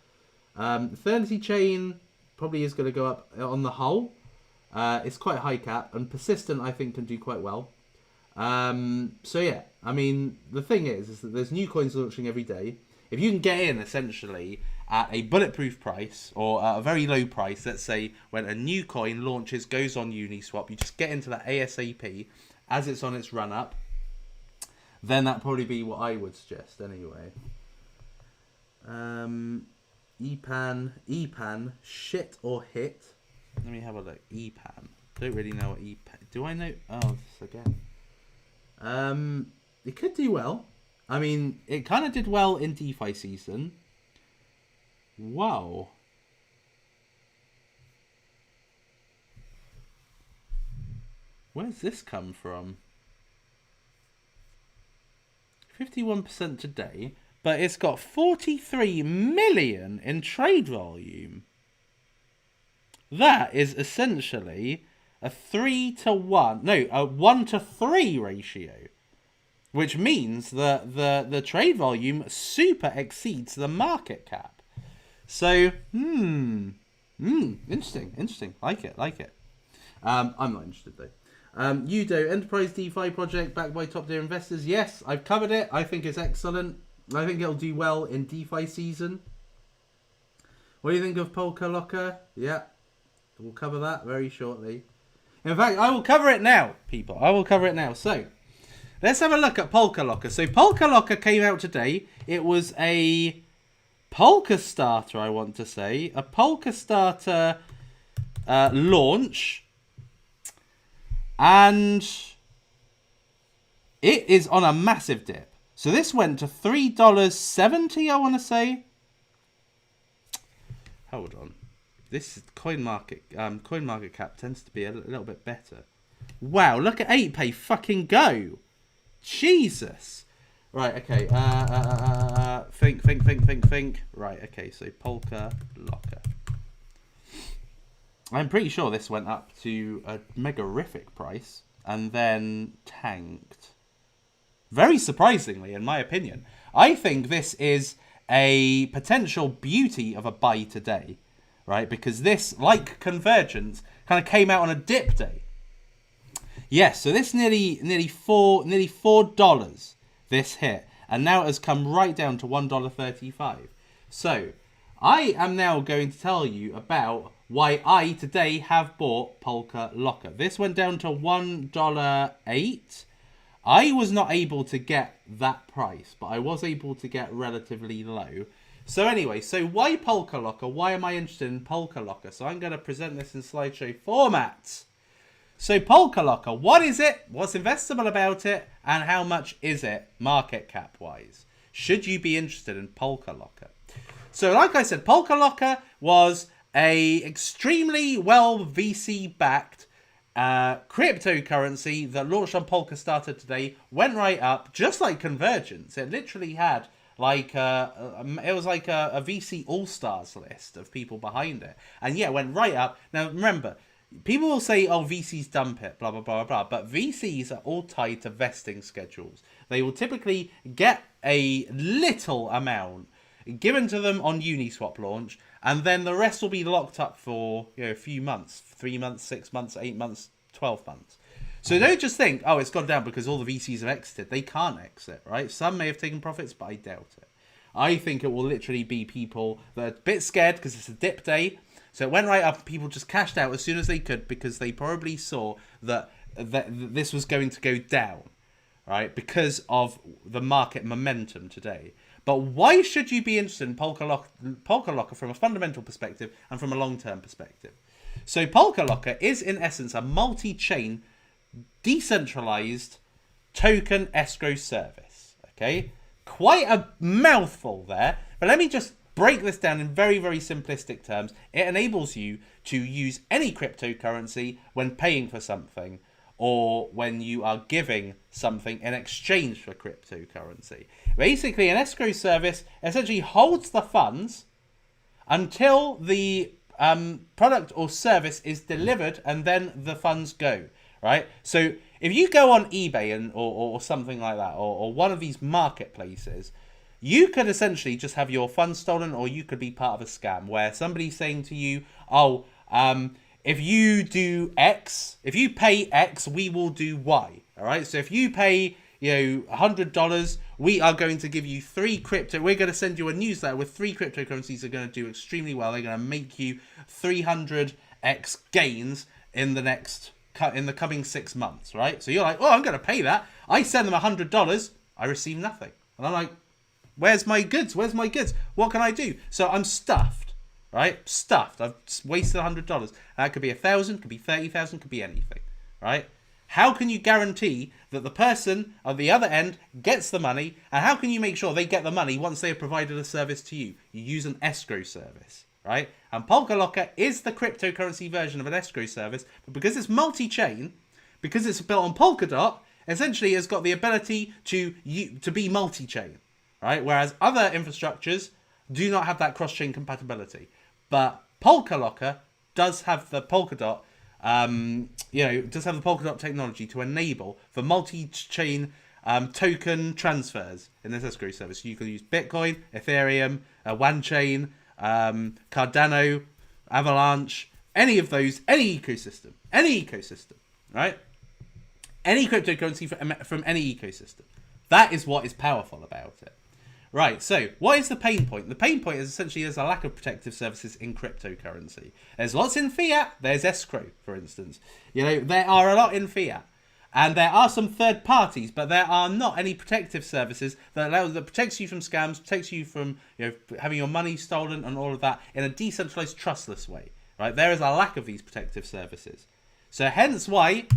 Eternity Chain probably is going to go up on the whole. It's quite high cap, and persistent I think can do quite well. So yeah, I mean the thing is that there's new coins launching every day. If you can get in essentially at a bulletproof price or at a very low price, let's say when a new coin launches, goes on Uniswap, you just get into that ASAP as it's on its run up, then that'd probably be what I would suggest anyway. EPAN, shit or hit? Let me have a look. EPAN. Don't really know what EPAN. Do I know? Oh, this again. It could do well. I mean, it kind of did well in DeFi season. Wow. Where's this come from? 51% today, but it's got 43 million in trade volume. That is essentially a 3-to-1, no, a 1-to-3 ratio, which means that the trade volume super exceeds the market cap. So, interesting. Like it. I'm not interested though. Udo, Enterprise DeFi project backed by top tier investors. Yes, I've covered it. I think it's excellent. I think it'll do well in DeFi season. What do you think of Polka Locker? Yeah, we'll cover that very shortly. In fact, I will cover it now, people. I will cover it now. So, let's have a look at Polka Locker. So, Polka Locker came out today. It was a Polka starter, I want to say. A Polka starter launch. And it is on a massive dip. So this went to $3.70, I want to say. Hold on. This CoinMarketCap tends to be a little bit better. Wow, look at 8pay fucking go. Jesus. Right, okay. Think. Right, okay, so Polka Locker. I'm pretty sure this went up to a megarific price and then tanked. Very surprisingly, in my opinion. I think this is a potential beauty of a buy today, right? Because this, like Convergence, kind of came out on a dip day. Yes, so this nearly $4 this hit, and now it has come right down to $1.35. So I am now going to tell you about why I today have bought Polka Locker. This went down to $1.08. I was not able to get that price, but I was able to get relatively low. So anyway, so why Polka Locker? Why am I interested in Polka Locker? So I'm going to present this in slideshow format. So Polka Locker, what is it? What's investable about it? And how much is it market cap wise? Should you be interested in Polka Locker? So like I said, Polka Locker was a extremely well VC-backed cryptocurrency that launched on Polka Starter today, went right up, just like Convergence. It literally had like it was like a VC all-stars list of people behind it. And yeah, it went right up. Now remember, people will say, oh, VCs dump it, blah, blah, blah, blah. But VCs are all tied to vesting schedules. They will typically get a little amount given to them on Uniswap launch, and then the rest will be locked up for a few months, 3 months, 6 months, 8 months, 12 months. So don't just think, oh, it's gone down because all the VCs have exited. They can't exit, right? Some may have taken profits, but I doubt it. I think it will literally be people that are a bit scared because it's a dip day. So it went right up and people just cashed out as soon as they could because they probably saw that this was going to go down, right? Because of the market momentum today. But why should you be interested in Polka Locker from a fundamental perspective and from a long-term perspective? So Polka Locker is in essence a multi-chain, decentralized token escrow service. Okay, quite a mouthful there, but let me just break this down in very, very simplistic terms. It enables you to use any cryptocurrency when paying for something or when you are giving something in exchange for cryptocurrency. Basically, an escrow service essentially holds the funds until the product or service is delivered and then the funds go, right? So if you go on eBay or something like that, or one of these marketplaces, you could essentially just have your funds stolen, or you could be part of a scam where somebody's saying to you, oh, if you do X, if you pay X, we will do Y. All right. So if you pay, $100, we are going to give you 3 crypto. We're going to send you a newsletter with 3 cryptocurrencies that are going to do extremely well. They're going to make you 300x gains in the coming 6 months. Right. So you're like, oh, I'm going to pay that. I send them $100. I receive nothing. And I'm like, where's my goods? Where's my goods? What can I do? So I'm stuffed. Right? Stuffed. I've wasted $100. That could be 1,000, could be 30,000, could be anything. Right? How can you guarantee that the person on the other end gets the money, and how can you make sure they get the money once they have provided a service to you? You use an escrow service, right? And Polka Locker is the cryptocurrency version of an escrow service, but because it's multi-chain, because it's built on Polkadot, essentially has got the ability to be multi-chain, right? Whereas other infrastructures do not have that cross-chain compatibility. But Polka Locker does have the Polkadot, does have the Polkadot technology to enable for multi-chain token transfers in this escrow service. You can use Bitcoin, Ethereum, OneChain, Cardano, Avalanche, any of those, any ecosystem, right? Any cryptocurrency from any ecosystem. That is what is powerful about it. Right, so what is the pain point? The pain point is essentially there's a lack of protective services in cryptocurrency. There's lots in fiat. There's escrow, for instance. There are a lot in fiat. And there are some third parties, but there are not any protective services that protects you from scams, protects you from having your money stolen and all of that in a decentralized, trustless way. Right? There is a lack of these protective services. So hence why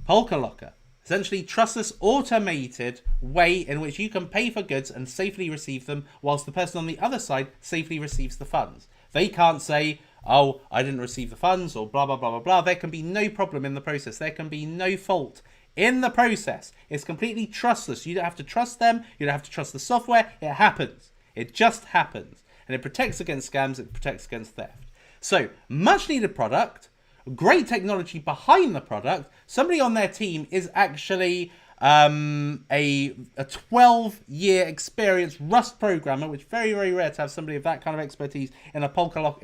Polka Locker, essentially trustless, automated way in which you can pay for goods and safely receive them, whilst the person on the other side safely receives the funds. They can't say, oh, I didn't receive the funds, or blah, blah, blah, blah, blah. There can be no problem in the process. There can be no fault in the process. It's completely trustless. You don't have to trust them. You don't have to trust the software. It happens. It just happens. And it protects against scams. It protects against theft. So, much needed product. Great technology behind the product. Somebody on their team is actually a 12-year experienced Rust programmer, which is very, very rare to have somebody of that kind of expertise in a Polkadot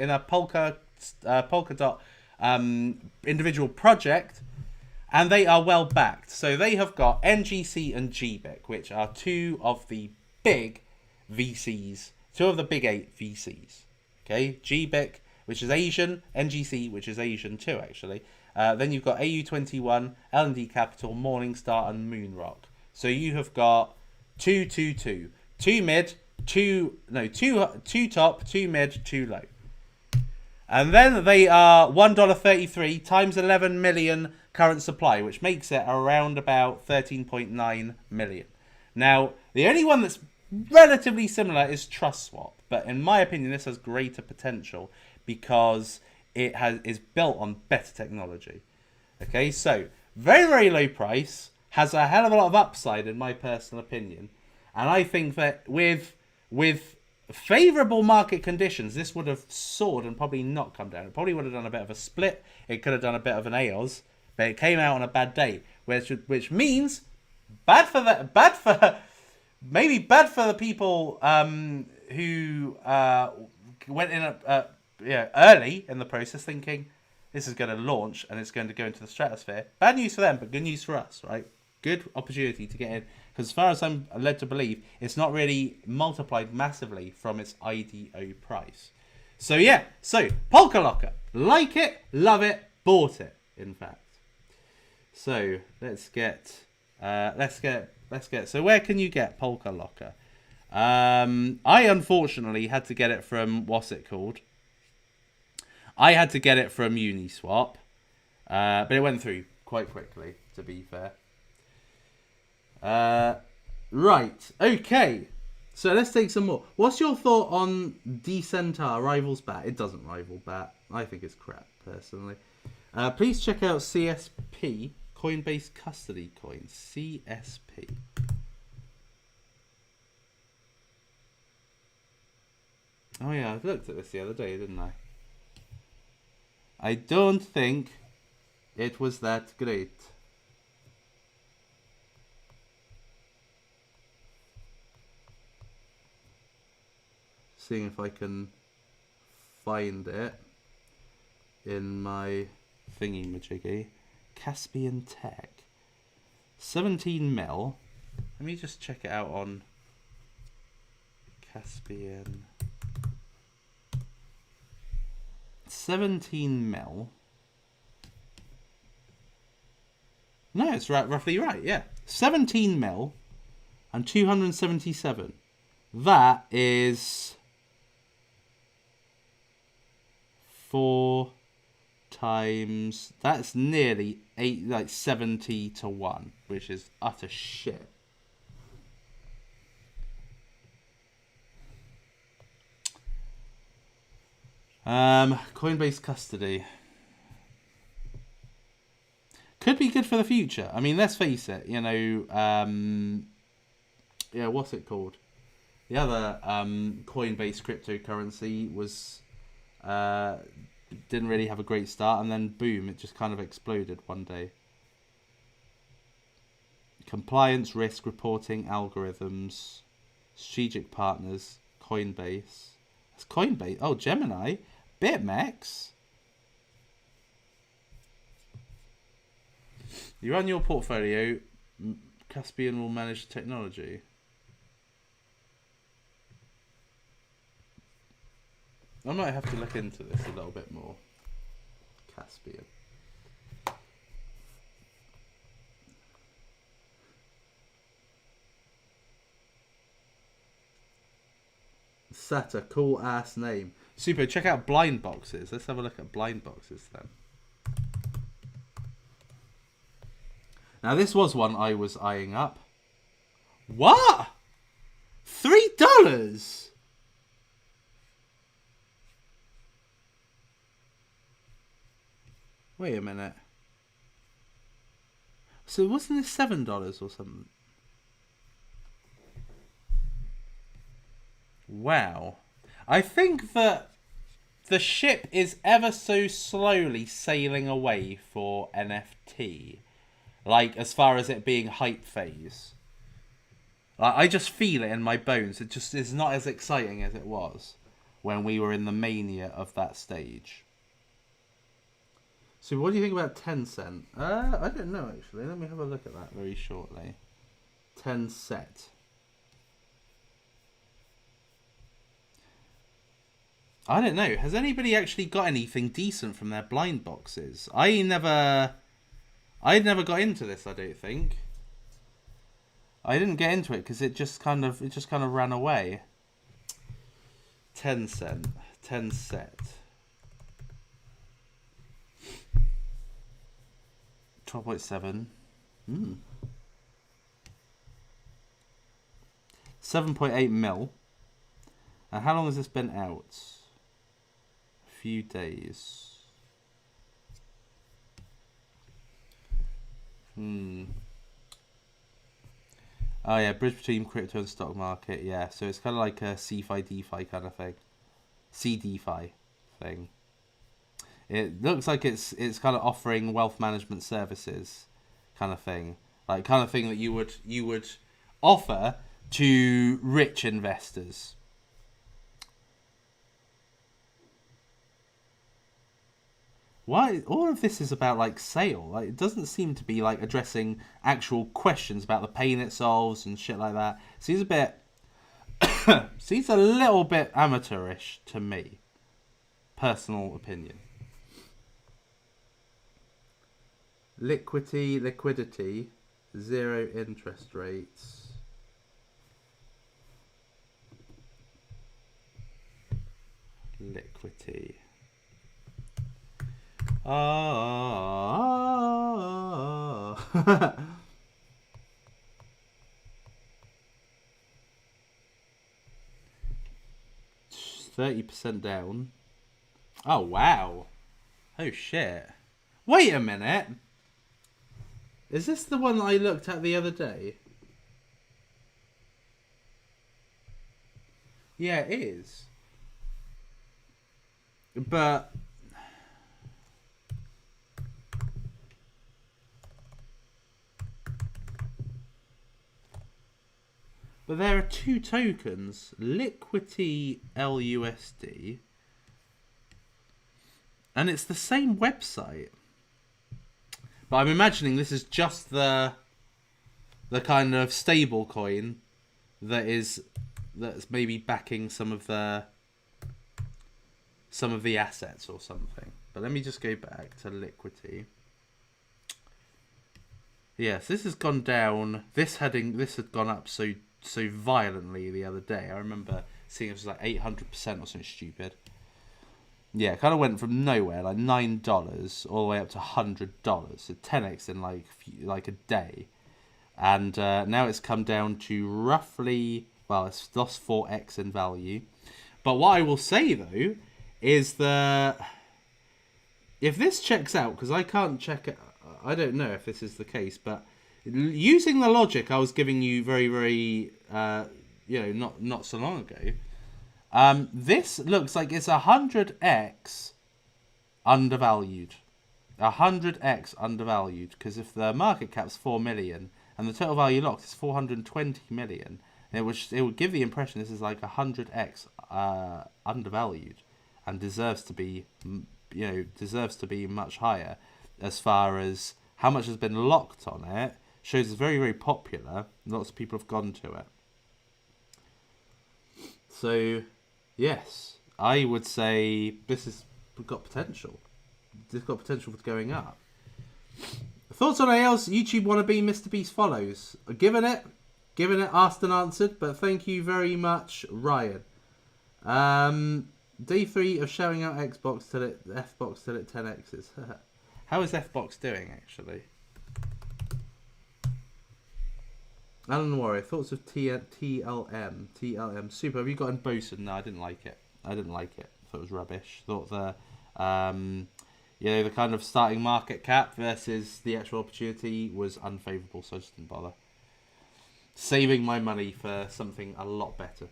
individual project, and they are well backed. So they have got NGC and GBIC, which are two of the big VCs, two of the big 8 VCs. Okay, GBIC, which is Asian, NGC, which is Asian too, actually. Then you've got AU21, L&D Capital, Morningstar, and Moonrock. So you have got 2 mid, 2 top, 2 mid, 2 low. And then they are $1.33 times 11 million current supply, which makes it around about 13.9 million. Now, the only one that's relatively similar is TrustSwap, but in my opinion, this has greater potential because it is built on better technology. Okay, so very, very low price, has a hell of a lot of upside in my personal opinion. And I think that with favourable market conditions, this would have soared and probably not come down. It probably would have done a bit of a split. It could have done a bit of an Aios, but it came out on a bad day, which means bad for the people who went in early in the process thinking this is going to launch and it's going to go into the stratosphere. Bad news for them, but good news for us, right? Good opportunity to get in, because as far as I'm led to believe, it's not really multiplied massively from its IDO price. So yeah, Polka Locker, like it, love it, bought it, in fact. So let's get. So where can you get Polka Locker? I unfortunately had to get it from, what's it called? I had to get it from Uniswap, but it went through quite quickly, to be fair. Right, okay. So let's take some more. What's your thought on Decentar rivals BAT? It doesn't rival BAT. I think it's crap, personally. Please check out CSP, Coinbase Custody Coin. CSP. Oh yeah, I looked at this the other day, didn't I? I don't think it was that great. Seeing if I can find it in my thingy-majiggy. Caspian Tech. 17 mil. Let me just check it out on Caspian. 17 mil. No, it's roughly right, yeah. 17 mil and 277. That is 4 times. That's nearly 70 to 1, which is utter shit. Coinbase Custody. Could be good for the future. I mean, let's face it, you know, yeah, what's it called? The other coin-based cryptocurrency was didn't really have a great start, and then boom, it just kind of exploded one day. Compliance, risk reporting, algorithms, strategic partners, Coinbase. That's Coinbase. Oh, Gemini, BitMEX. You run your portfolio. Caspian will manage technology. I might have to look into this a little bit more. Caspian. Sata, cool ass name. Suppo, check out blind boxes. Let's have a look at blind boxes then. Now this was one I was eyeing up. What? $3? Wait a minute. So wasn't this $7 or something? Wow. I think that the ship is ever so slowly sailing away for NFT. Like, as far as it being hype phase. Like, I just feel it in my bones. It just is not as exciting as it was when we were in the mania of that stage. So what do you think about Tencent? I don't know, actually. Let me have a look at that very shortly. Tencent. I don't know. Has anybody actually got anything decent from their blind boxes? I'd never got into this, I don't think. I didn't get into it because it just kind of ran away. Tencent. 12.7. 7.8 mil. And how long has this been out? A few days. Oh yeah, bridge between crypto and stock market. Yeah, so it's kind of like a CFI DeFi kind of thing. CDeFi thing. It looks like it's kind of offering wealth management services, kind of thing, like kind of thing that you would offer to rich investors. Why all of this is about like sale? Like it doesn't seem to be like addressing actual questions about the pain it solves and shit like that. Seems a bit, seems a little bit amateurish to me. Personal opinion. Liquidity, 0 interest rates. Liquidity. 30% down. Oh wow. Oh shit. Wait a minute. Is this the one that I looked at the other day? Yeah, it is. But there are two tokens, Liquidity LUSD, and it's the same website. But I'm imagining this is just the kind of stable coin that's maybe backing some of the assets or something. But let me just go back to Liquidity. Yes, this has gone down. This had gone up so violently the other day. I remember seeing it was like 800% or something stupid. Yeah, it kind of went from nowhere, like $9 all the way up to $100. So 10x in like a day. And now it's come down to roughly, well, it's lost 4x in value. But what I will say though is that if this checks out, because I can't check it, I don't know if this is the case, but using the logic I was giving you very, very, not so long ago, this looks like it's 100x undervalued. 100x undervalued, because if the market cap's 4 million and the total value locked is 420 million, it would give the impression this is like 100x undervalued and deserves to be much higher. As far as how much has been locked on it, shows it's very, very popular. Lots of people have gone to it. So, yes, I would say this has got potential. It's got potential for going up. Thoughts on Aios? YouTube wannabe Mr. Beast follows. Given it, asked and answered. But thank you very much, Ryan. Day 3 of shouting out Xbox till it 10x's. How is Fbox doing actually? Alan Warrior, thoughts of TLM. Suppo, have you got in Bosun? No, I didn't like it. Thought it was rubbish. Thought the the kind of starting market cap versus the actual opportunity was unfavourable, so I just didn't bother. Saving my money for something a lot better.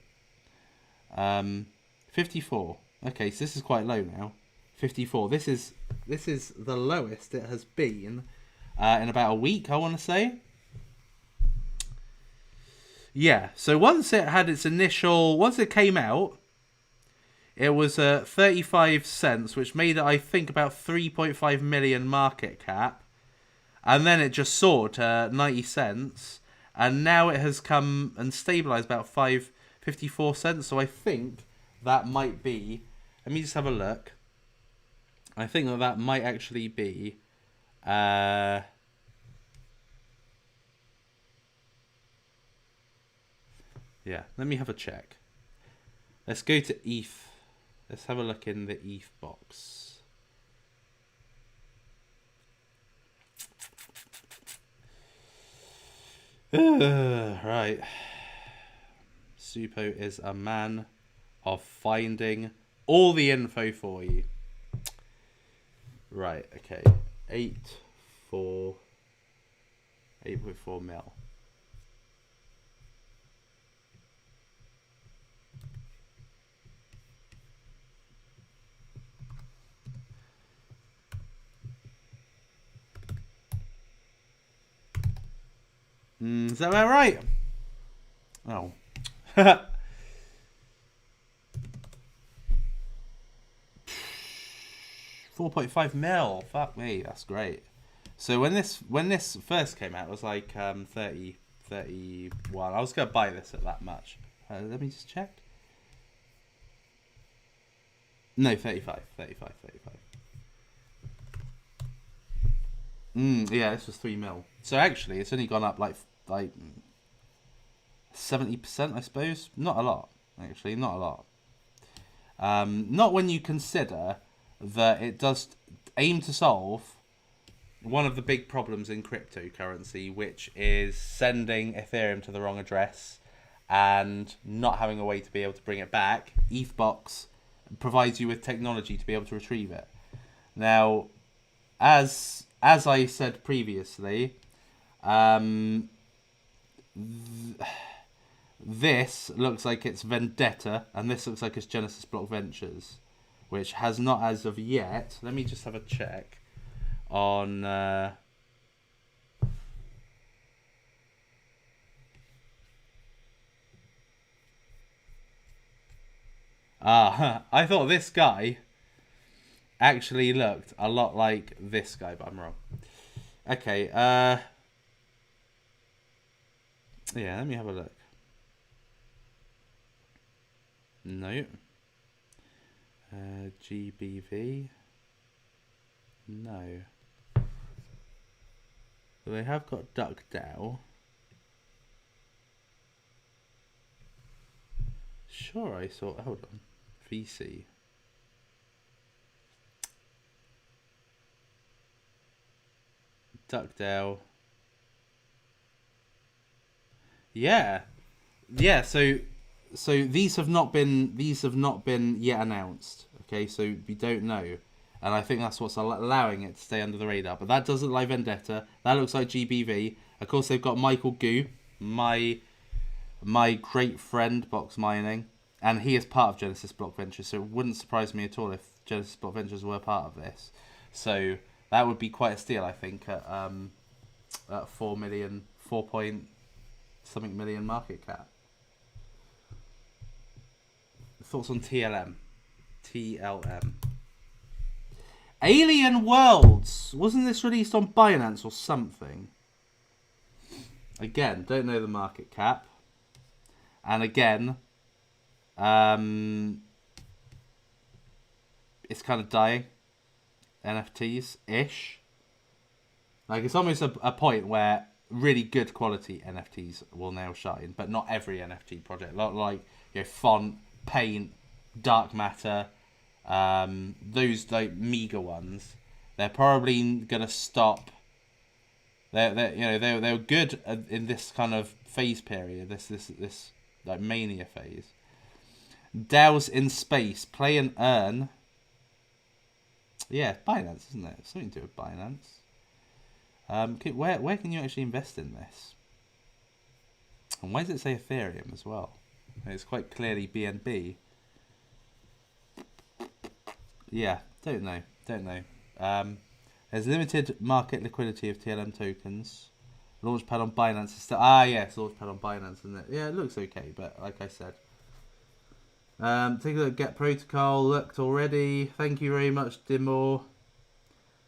54. Okay, so this is quite low now. 54. This is the lowest it has been in about a week, I want to say. Yeah, so once it came out, it was 35 cents, which made it, I think, about 3.5 million market cap. And then it just soared to 90 cents. And now it has come and stabilised about 54 cents. So I think that might be... Let me just have a look. I think that might actually be... yeah, let me have a check. Let's go to ETH. Let's have a look in the ETH box. Right. Suppo is a man of finding all the info for you. Right, okay. 8.4 mil. Is that about right? Oh. 4.5 mil. Fuck me, that's great. So when this first came out, it was like 30, 31. I was going to buy this at that much. Let me just check. No, 35. Yeah, this was 3 mil. So actually, it's only gone up like 70%, I suppose. Not a lot, actually. Not a lot. Not when you consider that it does aim to solve one of the big problems in cryptocurrency, which is sending Ethereum to the wrong address and not having a way to be able to bring it back. ETHBox provides you with technology to be able to retrieve it. Now, as I said previously, this looks like it's Vendetta, and this looks like it's Genesis Block Ventures, which has not as of yet. Let me just have a check on... I thought this guy actually looked a lot like this guy, but I'm wrong. Okay, yeah, let me have a look. No. GBV. No. Well, they have got DuckDAO. Sure, I saw... Hold on. VC. DuckDAO. Yeah. Yeah, so these have not been yet announced. Okay, so we don't know. And I think that's what's allowing it to stay under the radar. But that doesn't look like Vendetta. That looks like GBV. Of course, they've got Michael Gu, my great friend, Box Mining. And he is part of Genesis Block Ventures. So it wouldn't surprise me at all if Genesis Block Ventures were part of this. So that would be quite a steal, I think, at 4 point something million market cap. Thoughts on TLM? Alien Worlds. Wasn't this released on Binance or something? Again, don't know the market cap. And again, it's kind of dying. NFTs-ish. Like, it's almost a point where really good quality NFTs will now shine, but not every NFT project. Like, Font, Paint, Dark Matter, those like meager ones, they're probably gonna stop. They were good in this kind of phase period, this like mania phase. DAOs in space, play and earn. Yeah, Binance, isn't it? Something to do with Binance. Where can you actually invest in this? And why does it say Ethereum as well? It's quite clearly BNB. Yeah, don't know. There's limited market liquidity of TLM tokens. Launchpad on Binance is still... it's Launchpad on Binance, isn't it? Yeah, it looks okay, but like I said. Take a look at Get Protocol. Looked already. Thank you very much, Dimor.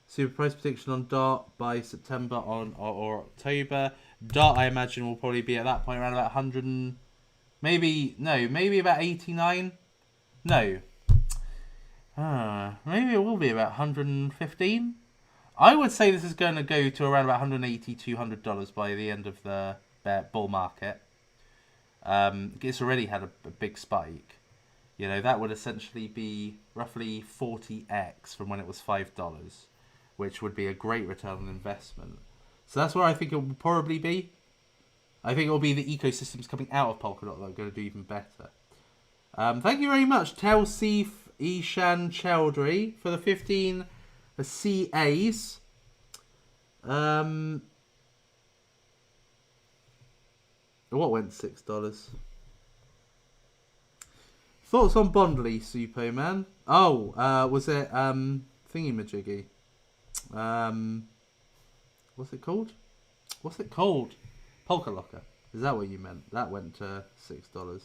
Super price prediction on DOT by September or October. DOT, I imagine, will probably be at that point around about 100 and... Maybe about 89? No. Maybe it will be about 115? I would say this is going to go to around about $180, $200 by the end of the bull market. It's already had a big spike. That would essentially be roughly 40x from when it was $5, which would be a great return on investment. So that's where I think it will probably be. I think it will be the ecosystems coming out of Polkadot that are going to do even better. Thank you very much, Telsif Ishan Chowdhury, for the 15 CAs. What went $6? Thoughts on Bondly, Suppoman? Was it thingy-majiggy? What's it called? Polka Locker. Is that what you meant? That went to $6.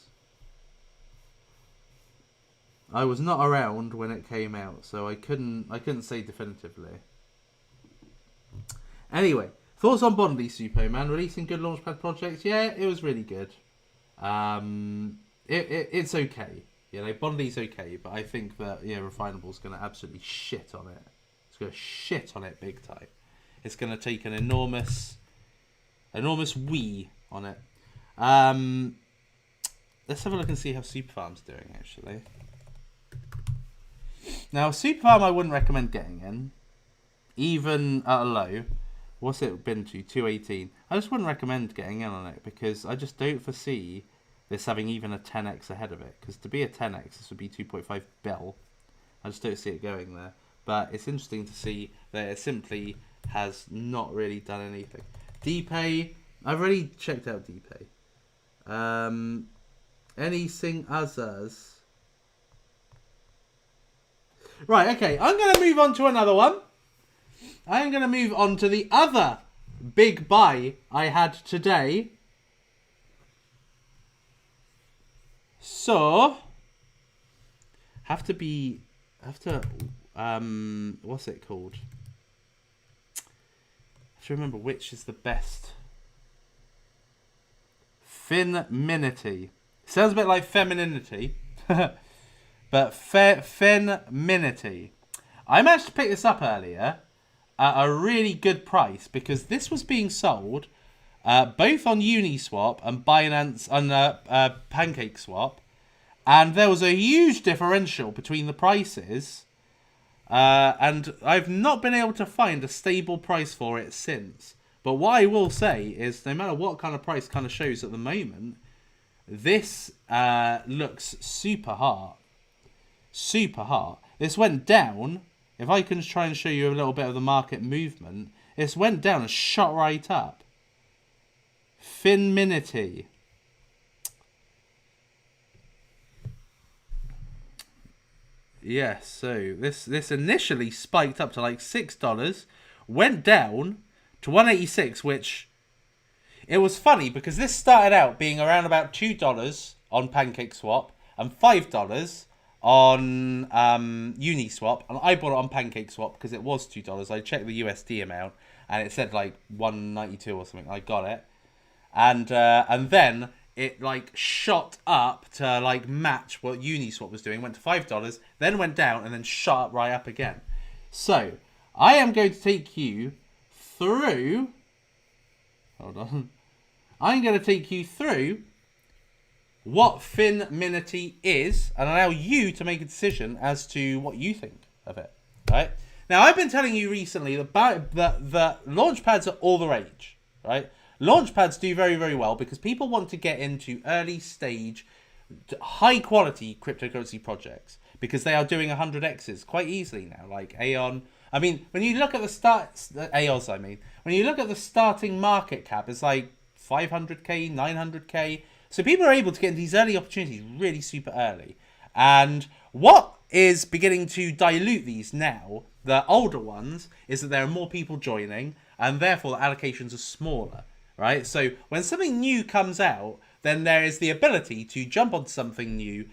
I was not around when it came out, so I couldn't say definitively. Anyway, thoughts on Bondly, Suppoman? Releasing good launchpad projects? Yeah, it was really good. It's okay. Bondly's okay, but I think that Refinable's going to absolutely shit on it. It's going to shit on it big time. It's going to take an enormous wee on it. Let's have a look and see how Superfarm's doing, actually. Now, Superfarm I wouldn't recommend getting in, even at a low. What's it been to? 218. I just wouldn't recommend getting in on it because I just don't foresee this having even a 10x ahead of it. Because to be a 10x, this would be 2.5 bill. I just don't see it going there. But it's interesting to see that it simply has not really done anything. DPay, I've already checked out DPay. Anything others? Right, okay, I'm going to move on to another one. I'm going to move on to the other big buy I had today. So, what's it called? I have to remember which is the best. Femininity. Sounds a bit like femininity. But femininity. I managed to pick this up earlier at a really good price because this was being sold both on Uniswap and Binance and PancakeSwap, and there was a huge differential between the prices, and I've not been able to find a stable price for it since. But what I will say is, no matter what kind of price kind of shows at the moment, this looks super hot. Super hot. This went down if I can try and show you a little bit of the market movement, it's went down and shot right up. Finminity. Yes, so this initially spiked up to like $6, went down to 186, which it was funny because this started out being around about $2 on PancakeSwap and $5 on Uniswap, and I bought it on PancakeSwap because it was $2. I checked the USD amount and it said like 192 or something. I got it, and then it like shot up to like match what Uniswap was doing. Went to $5, then went down, and then shot right up again. So I am going to take you through. Hold on. I'm going to take you through what Finminity is and allow you to make a decision as to what you think of it. Right? Now, I've been telling you recently that launchpads are all the rage. Right? Launchpads do very, very well because people want to get into early stage, high quality cryptocurrency projects because they are doing 100x's quite easily now. Like Aeon. I mean, when you look at the Aios, when you look at the starting market cap, it's like 500k, 900k. So people are able to get into these early opportunities really super early. And what is beginning to dilute these now, the older ones, is that there are more people joining and therefore the allocations are smaller. Right? So when something new comes out, then there is the ability to jump onto something new,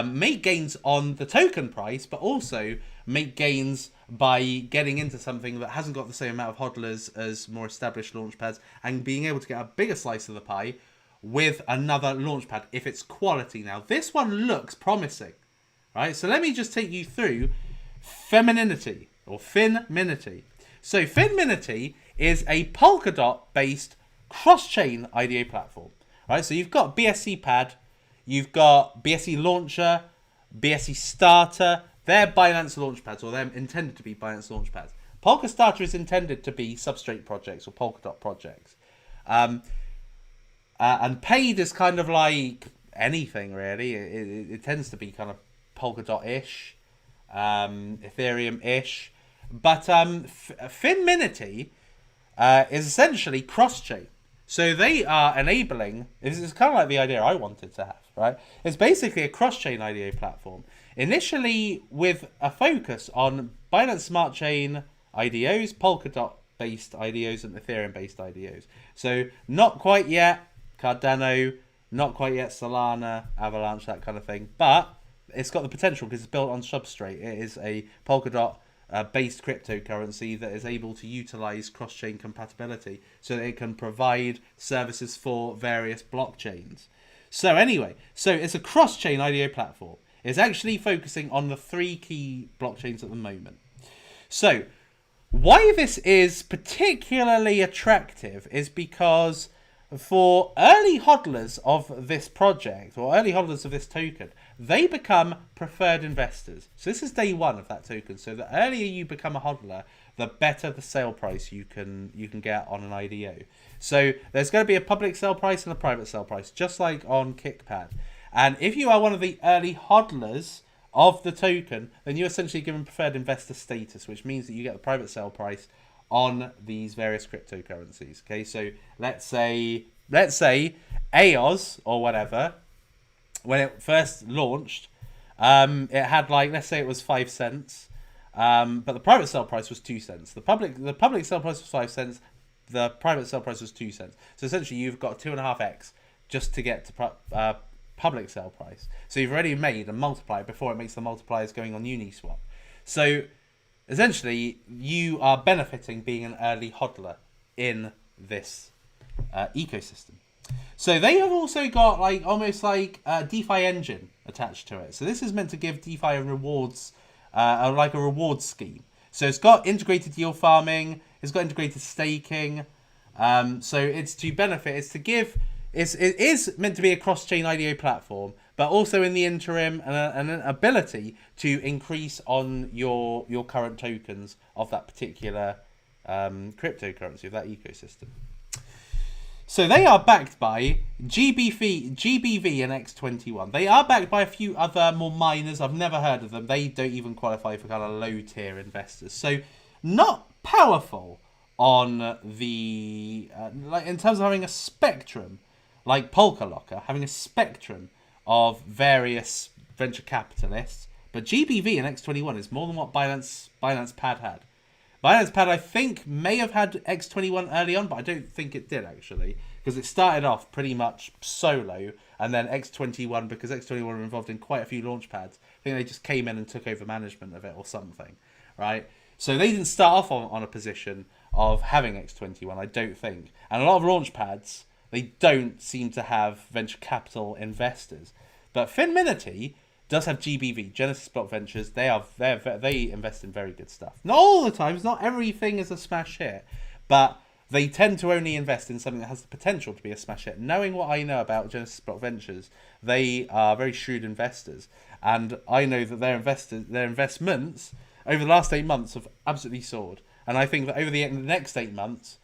make gains on the token price, but also make gains by getting into something that hasn't got the same amount of hodlers as more established launchpads and being able to get a bigger slice of the pie with another launchpad if it's quality. Now, this one looks promising, right? So let me just take you through Finminity. So Finminity is a Polkadot based cross-chain IDO platform, right? So you've got BSC Pad, you've got BSC Launcher, BSC Starter. They're Binance launchpads, or they're intended to be Binance launchpads. Polka Starter is intended to be Substrate projects or Polkadot projects. And Paid is kind of like anything, really. It tends to be kind of Polkadot-ish, Ethereum-ish. But Finminity is essentially cross-chain. So they are enabling, this is kind of like the idea I wanted to have, right? It's basically a cross-chain IDO platform. Initially with a focus on Binance Smart Chain IDOs, Polkadot-based IDOs, and Ethereum-based IDOs. So not quite yet Cardano, not quite yet Solana, Avalanche, that kind of thing. But it's got the potential because it's built on Substrate. It is a Polkadot based cryptocurrency that is able to utilize cross-chain compatibility so that it can provide services for various blockchains. So anyway, so it's a cross-chain IDO platform. It's actually focusing on the 3 key blockchains at the moment. So why this is particularly attractive is because for early hodlers of this project or early hodlers of this token, they become preferred investors. So this is day one of that token. So the earlier you become a hodler, the better the sale price you can get on an IDO. So there's going to be a public sale price and a private sale price, just like on Kickpad. And if you are one of the early hodlers of the token, then you're essentially given preferred investor status, which means that you get the private sale price on these various cryptocurrencies. Okay, so let's say Aios or whatever, when it first launched, it had like, let's say it was 5 cents, but the private sale price was 2 cents. The public sale price was 5 cents. The private sale price was 2 cents. So essentially, you've got 2.5x just to get to public sale price. So you've already made a multiplier before it makes the multipliers going on Uniswap. So essentially, you are benefiting being an early hodler in this ecosystem. So they have also got like almost like a DeFi engine attached to it. So this is meant to give DeFi rewards, like a reward scheme. So it's got integrated yield farming, it's got integrated staking. So it's to benefit, it's to give, it is meant to be a cross-chain IDO platform, but also in the interim an ability to increase on your current tokens of that particular cryptocurrency, of that ecosystem. So they are backed by GBV and X21. They are backed by a few other more miners. I've never heard of them. They don't even qualify for kind of low tier investors. So not powerful on the like in terms of having a spectrum, like Polka Locker, having a spectrum of various venture capitalists. But GBV and X21 is more than what Binance Pad had. Binance Pad, I think, may have had X21 early on, but I don't think it did, actually. Because it started off pretty much solo, and then X21, because X21 were involved in quite a few launch pads, I think they just came in and took over management of it or something, right? So they didn't start off on a position of having X21, I don't think. And a lot of launch pads, they don't seem to have venture capital investors. But Finminity does have GBV, Genesis Block Ventures. They invest in very good stuff. Not all the times, not everything is a smash hit, but they tend to only invest in something that has the potential to be a smash hit. Knowing what I know about Genesis Block Ventures, they are very shrewd investors, and I know that their investments over the last 8 months have absolutely soared. And I think that over the next 8 months,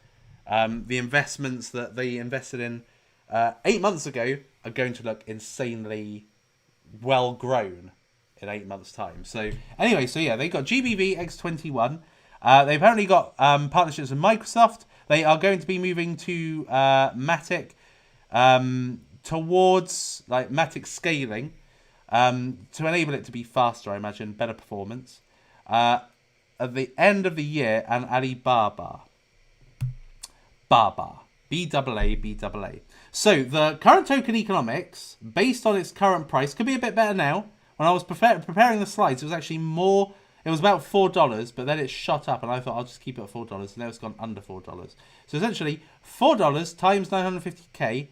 the investments that they invested in 8 months ago are going to look insanely well grown in 8 months' time. So anyway, so yeah, they got GBV X21. They apparently got partnerships with Microsoft. They are going to be moving to Matic towards like Matic scaling to enable it to be faster, I imagine, better performance. At the end of the year, and Alibaba. BAA. So the current token economics, based on its current price, could be a bit better now. When I was preparing the slides, it was actually more. It was about $4, but then it shot up, and I thought I'll just keep it at $4. And now it's gone under $4. So essentially, $4 times 950k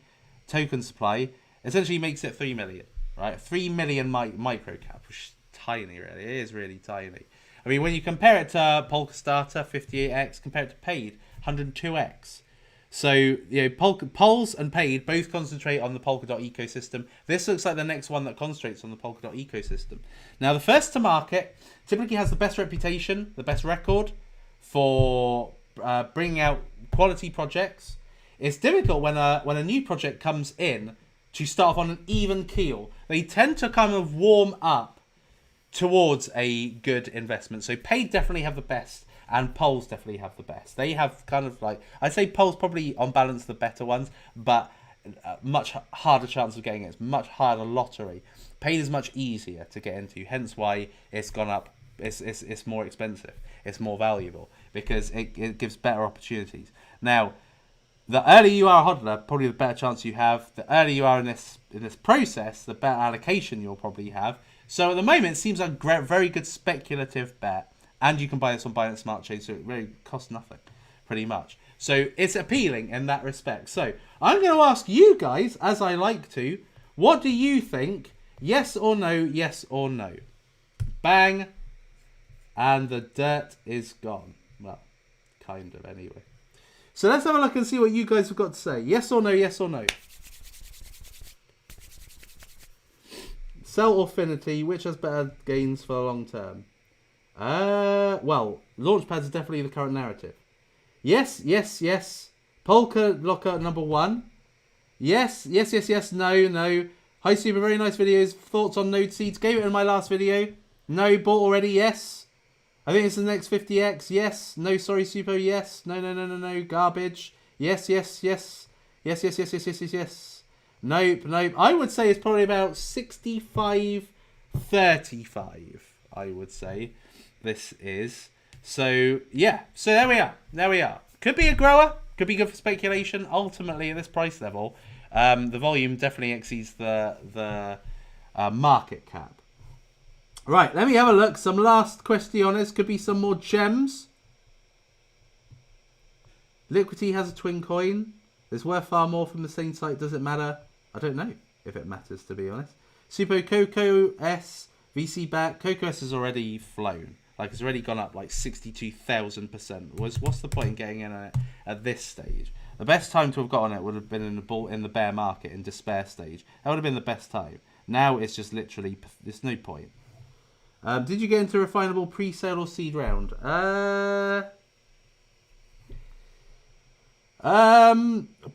token supply essentially makes it 3 million, right? 3 million micro cap, which is tiny, really. It is really tiny. I mean, when you compare it to Polka Starter 58x, compare it to Paid 102x. So, you know, Pols and Paid both concentrate on the Polkadot ecosystem. This looks like the next one that concentrates on the Polkadot ecosystem. Now, the first to market typically has the best reputation, the best record for bringing out quality projects. It's difficult when a new project comes in to start off on an even keel. They tend to kind of warm up towards a good investment. So Paid definitely have the best, and Pols definitely have the best. They have kind of like, I'd say Pols probably on balance the better ones, but much harder chance of getting it. It's much harder lottery. Paid is much easier to get into, hence why it's gone up. It's more expensive. It's more valuable because it gives better opportunities. Now, the earlier you are a hodler, probably the better chance you have. The earlier you are in this process, the better allocation you'll probably have. So at the moment, it seems like a very good speculative bet. And you can buy this on Binance Smart Chain, so it really costs nothing, pretty much. So it's appealing in that respect. So I'm going to ask you guys, as I like to, what do you think? Yes or no, yes or no. Bang. And the dirt is gone. Well, kind of anyway. So let's have a look and see what you guys have got to say. Yes or no, yes or no. Sell Affinity, which has better gains for the long term? Well, Launchpads is definitely the current narrative. Yes, yes, yes. Polka Locker number 1. Yes, yes, yes, yes. No, no. Hi, Super. Very nice videos. Thoughts on Node Seeds? Gave it in my last video. No, bought already. Yes. I think it's the next 50x. Yes. No, sorry, Suppo. Yes. No, no, no, no, no. Garbage. Yes, yes, yes. Yes, yes, yes, yes, yes, yes, yes. Nope, nope. I would say it's probably about 65-35, I would say. This is. So, yeah. So, there we are. There we are. Could be a grower. Could be good for speculation. Ultimately, at this price level, the volume definitely exceeds the market cap. Right, let me have a look. Some last questiones. Could be some more gems. Liquidity has a twin coin. It's worth far more from the same site. Does it matter? I don't know if it matters, to be honest. Suppo Coco S. VC back. Coco S has already flown. Like, it's already gone up like 62,000%. What's the point in getting in it at this stage? The best time to have got on it would have been in the bear market, in despair stage. That would have been the best time. Now it's just literally, there's no point. Did you get into refinable pre-sale or seed round?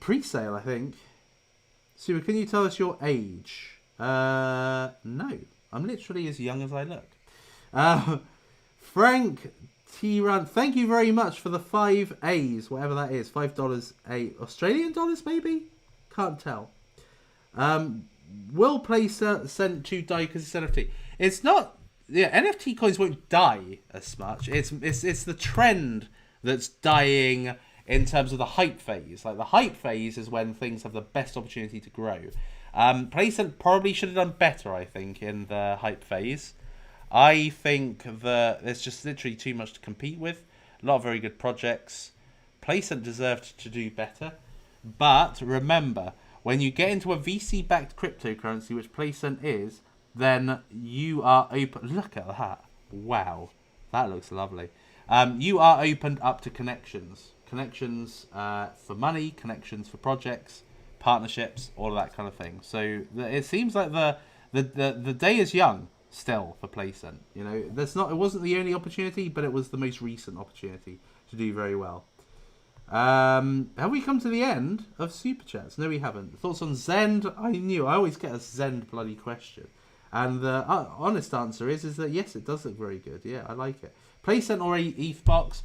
Pre-sale, I think. Super, can you tell us your age? No. I'm literally as young as I look. Frank T. Run, thank you very much for the 5 A's, whatever that is. $5 a Australian dollars, maybe? Can't tell. Will play sent to die because it's NFT. It's not. Yeah, NFT coins won't die as much. It's the trend that's dying in terms of the hype phase. Like the hype phase is when things have the best opportunity to grow. PlaySent probably should have done better, I think, in the hype phase. I think that there's just literally too much to compete with. A lot of very good projects. PlaySent deserved to do better. But remember, when you get into a VC-backed cryptocurrency, which PlaySent is, then you are open. Look at that. Wow. That looks lovely. You are opened up to connections. Connections for money, connections for projects, partnerships, all of that kind of thing. So it seems like the day is young still for PlaySent. You know, it wasn't the only opportunity, but it was the most recent opportunity to do very well. Have we come to the end of Super Chats? No, we haven't. Thoughts on Zend? I always get a Zend bloody question. And the honest answer is that yes, it does look very good. Yeah, I like it. PlaySent or ETHBox?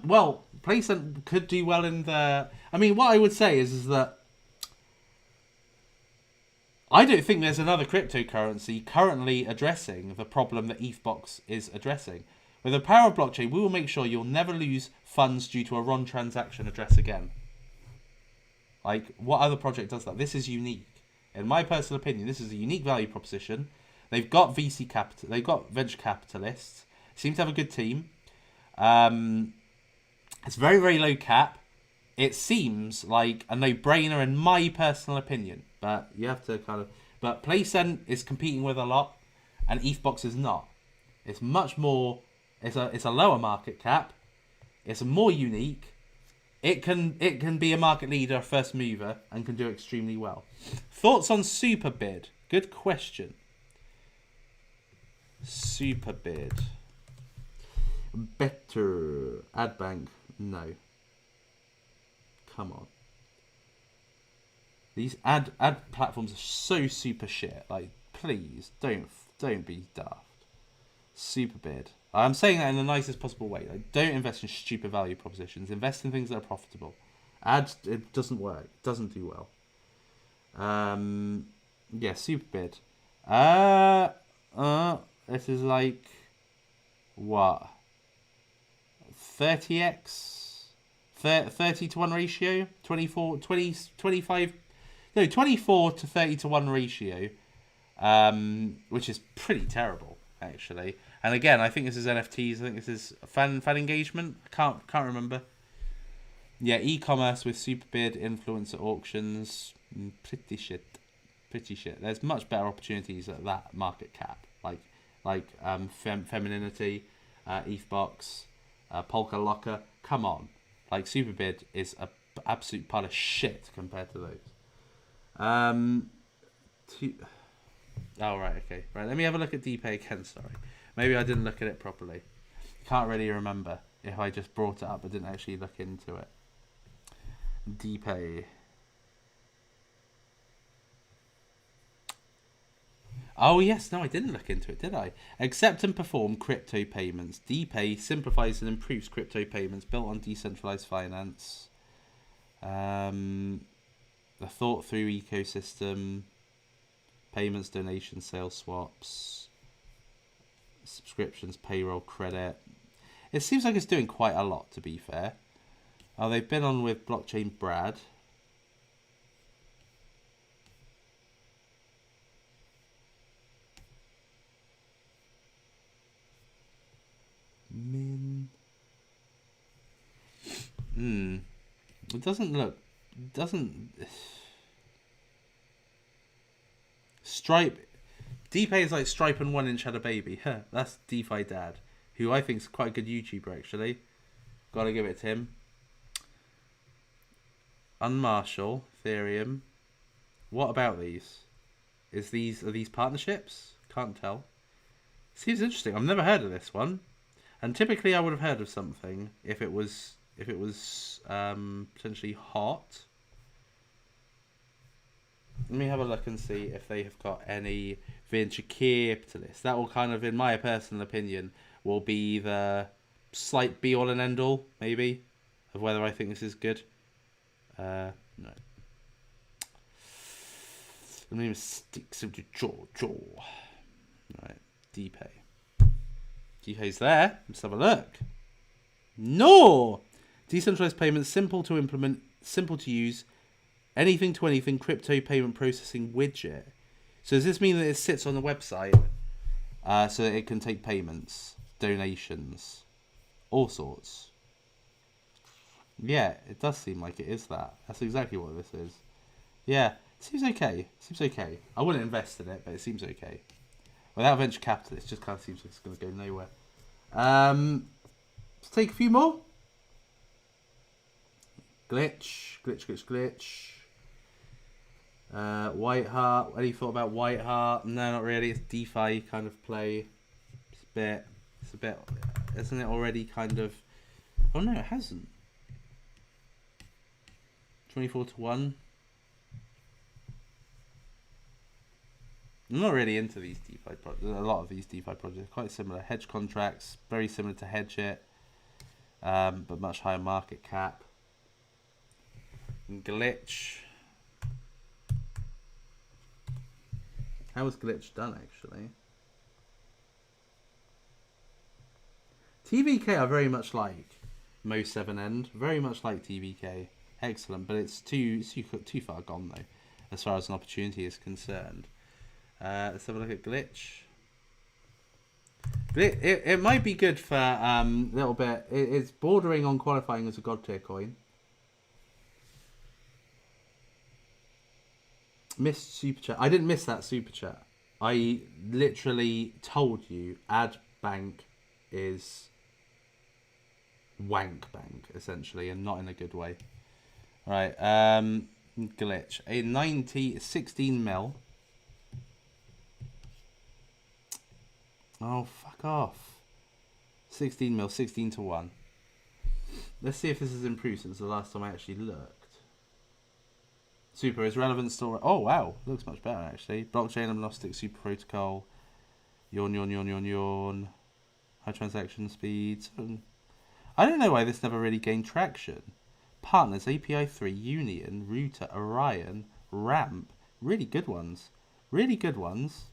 Well, PlaySent could do well in the... I mean, what I would say is that I don't think there's another cryptocurrency currently addressing the problem that ETHBox is addressing. With the power of blockchain, we will make sure you'll never lose funds due to a wrong transaction address again. Like, what other project does that? This is unique. In my personal opinion, this is a unique value proposition. They've got VC capital, they've got venture capitalists. Seem to have a good team. It's very, very low cap. It seems like a no-brainer in my personal opinion. But you have to kind of... But PlaySent is competing with a lot, and ETHBox is not. It's much more... It's a lower market cap. It's more unique. It can be a market leader, a first mover, and can do extremely well. Thoughts on Superbid? Good question. Superbid. Better. AdBank? No. Come on. These ad platforms are so super shit. Like, please don't be daft. Superbid. I'm saying that in the nicest possible way. Like, don't invest in stupid value propositions. Invest in things that are profitable. Ads, it doesn't work. It doesn't do well. Yeah, Superbid. This is like what? 30x? 30 to 1 ratio? 24 to 30 to 1 ratio. Which is pretty terrible, actually. And again, I think this is NFTs. I think this is fan engagement. I can't remember. Yeah, e-commerce with Superbid, influencer auctions. Pretty shit. There's much better opportunities at that market cap. Like femininity, ETHBox, Polka Locker. Come on. Like, Superbid is an absolute pile of shit compared to those. Oh, right, okay. Right, let me have a look at DPay again, sorry. Maybe I didn't look at it properly. Can't really remember if I just brought it up but didn't actually look into it. DPay. Oh, yes, no, I didn't look into it, did I? Accept and perform crypto payments. DPay simplifies and improves crypto payments built on decentralized finance. The thought-through ecosystem. Payments, donations, sales swaps. Subscriptions, payroll, credit. It seems like it's doing quite a lot, to be fair. Oh, they've been on with Blockchain Brad. It doesn't look... Stripe... DPay is like Stripe and 1 Inch had a baby. That's DeFi Dad, who I think is quite a good YouTuber, actually. Gotta give it to him. Unmarshall, Ethereum. What about these? Are these partnerships? Can't tell. Seems interesting. I've never heard of this one. And typically I would have heard of something if it was potentially hot. Let me have a look and see if they have got any venture capitalists. That will kind of, in my personal opinion, will be the slight be all and end all, maybe, of whether I think this is good. No. The name is Sticks of the Jaw. Right, DPay. DPay's there. Let's have a look. No! Decentralized payments, simple to implement, simple to use, anything to anything, crypto payment processing widget. So does this mean that it sits on the website so that it can take payments, donations, all sorts? Yeah, it does seem like it is that. That's exactly what this is. Yeah, seems okay. Seems okay. I wouldn't invest in it, but it seems okay. Without venture capital, it just kind of seems like it's going to go nowhere. Let's take a few more. Glitch. White Heart. Any thought about White Heart? No, not really. It's DeFi kind of play. It's a bit. Isn't it already kind of? Oh no, it hasn't. 24-1. I'm not really into these DeFi projects. A lot of these DeFi projects quite similar. Hedge contracts, very similar to Hedge It, but much higher market cap. Glitch. How was Glitch done, actually? TVK I very much like. Mo 7 End. Very much like TVK. Excellent, but it's too far gone, though, as far as an opportunity is concerned. Let's have a look at Glitch. It might be good for a little bit. It's bordering on qualifying as a God tier coin. Missed super chat. I didn't miss that super chat. I literally told you ad bank is wank bank, essentially, and not in a good way. Right, Glitch. A 16 mil. Oh, fuck off. 16 mil, 16-1. Let's see if this has improved since the last time I actually looked. Super is relevant still. Oh, wow. Looks much better, actually. Blockchain agnostic super protocol. Yawn. High transaction speeds. I don't know why this never really gained traction. Partners, API 3, Union, Router, Orion, Ramp. Really good ones. Really good ones.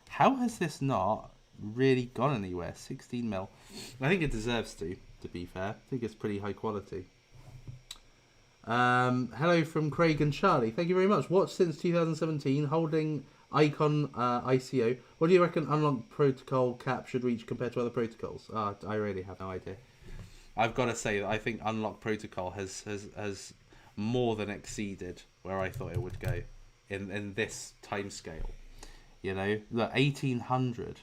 How has this not really gone anywhere? 16 mil. I think it deserves to be fair. I think it's pretty high quality. Hello from Craig and Charlie. Thank you very much. Watched since 2017, holding Icon ICO. What do you reckon unlocked protocol cap should reach compared to other protocols? I really have no idea. I've got to say that I think unlocked protocol has more than exceeded where I thought it would go in this time scale. You know, look, 1800.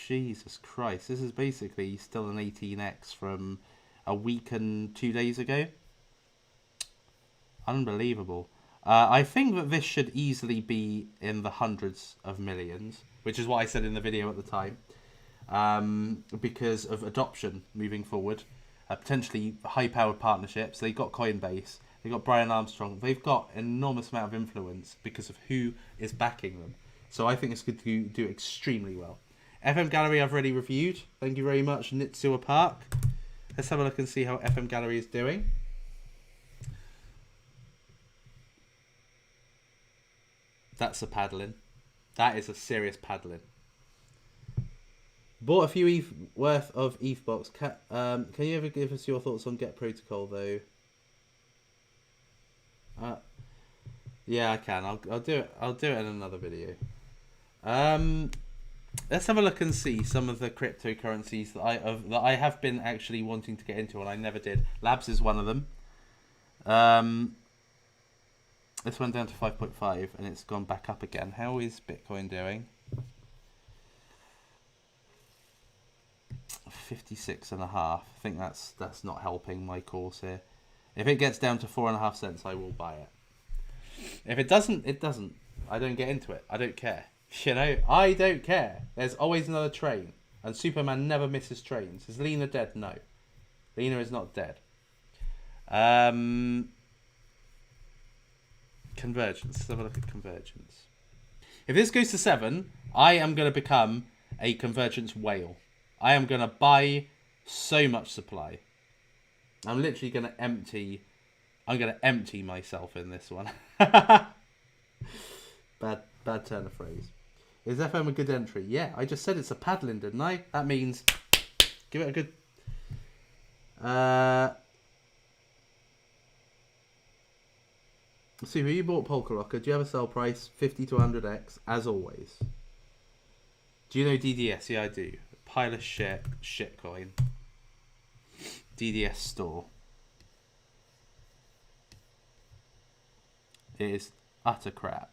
Jesus Christ, this is basically still an 18x from a week and 2 days ago. Unbelievable. I think that this should easily be in the hundreds of millions, which is what I said in the video at the time, because of adoption moving forward, potentially high-powered partnerships. They've got Coinbase, they've got Brian Armstrong, they've got an enormous amount of influence because of who is backing them. So I think it's good to do extremely well. FM Gallery I've already reviewed. Thank you very much, Nitsua Park. Let's have a look and see how FM Gallery is doing. That's a paddling. That is a serious paddling. Bought a few ETH worth of ETH box. Can you ever give us your thoughts on Get Protocol though? Yeah, I can. I'll do it. I'll do it in another video. Let's have a look and see some of the cryptocurrencies that I have been actually wanting to get into and I never did. Labs is one of them. This went down to 5.5 and it's gone back up again. How is Bitcoin doing? 56.5. I think that's not helping my cause here. If it gets down to 4.5 cents, I will buy it. If it doesn't, it doesn't. I don't get into it. I don't care. You know, I don't care. There's always another train. And Suppoman never misses trains. Is Lena dead? No. Lena is not dead. convergence. Let's have a look at convergence. If this goes to 7, I am going to become a convergence whale. I am going to buy so much supply. I'm literally going to empty... I'm going to empty myself in this one. Bad turn of phrase. Is FM a good entry? Yeah, I just said it's a paddling, didn't I? That means give it a good... See, who you bought Polka Locker? Do you have a sell price? 50 to 100x, as always. Do you know DDS? Yeah, I do. Pile of shit coin. DDS store. It is utter crap.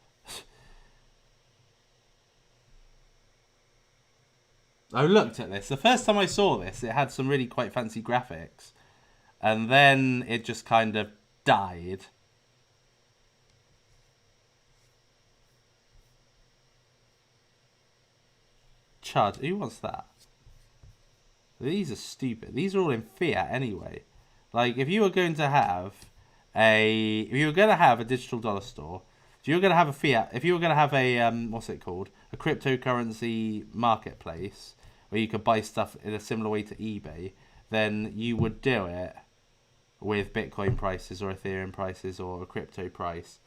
I looked at this. The first time I saw this, it had some really quite fancy graphics. And then it just kind of died. Chud, who wants that? These are stupid. These are all in fiat anyway. Like, if you were going to have a digital dollar store, if you were going to have a fiat, if you were going to have a what's it called, a cryptocurrency marketplace where you could buy stuff in a similar way to eBay, then you would do it with Bitcoin prices or Ethereum prices or a crypto price.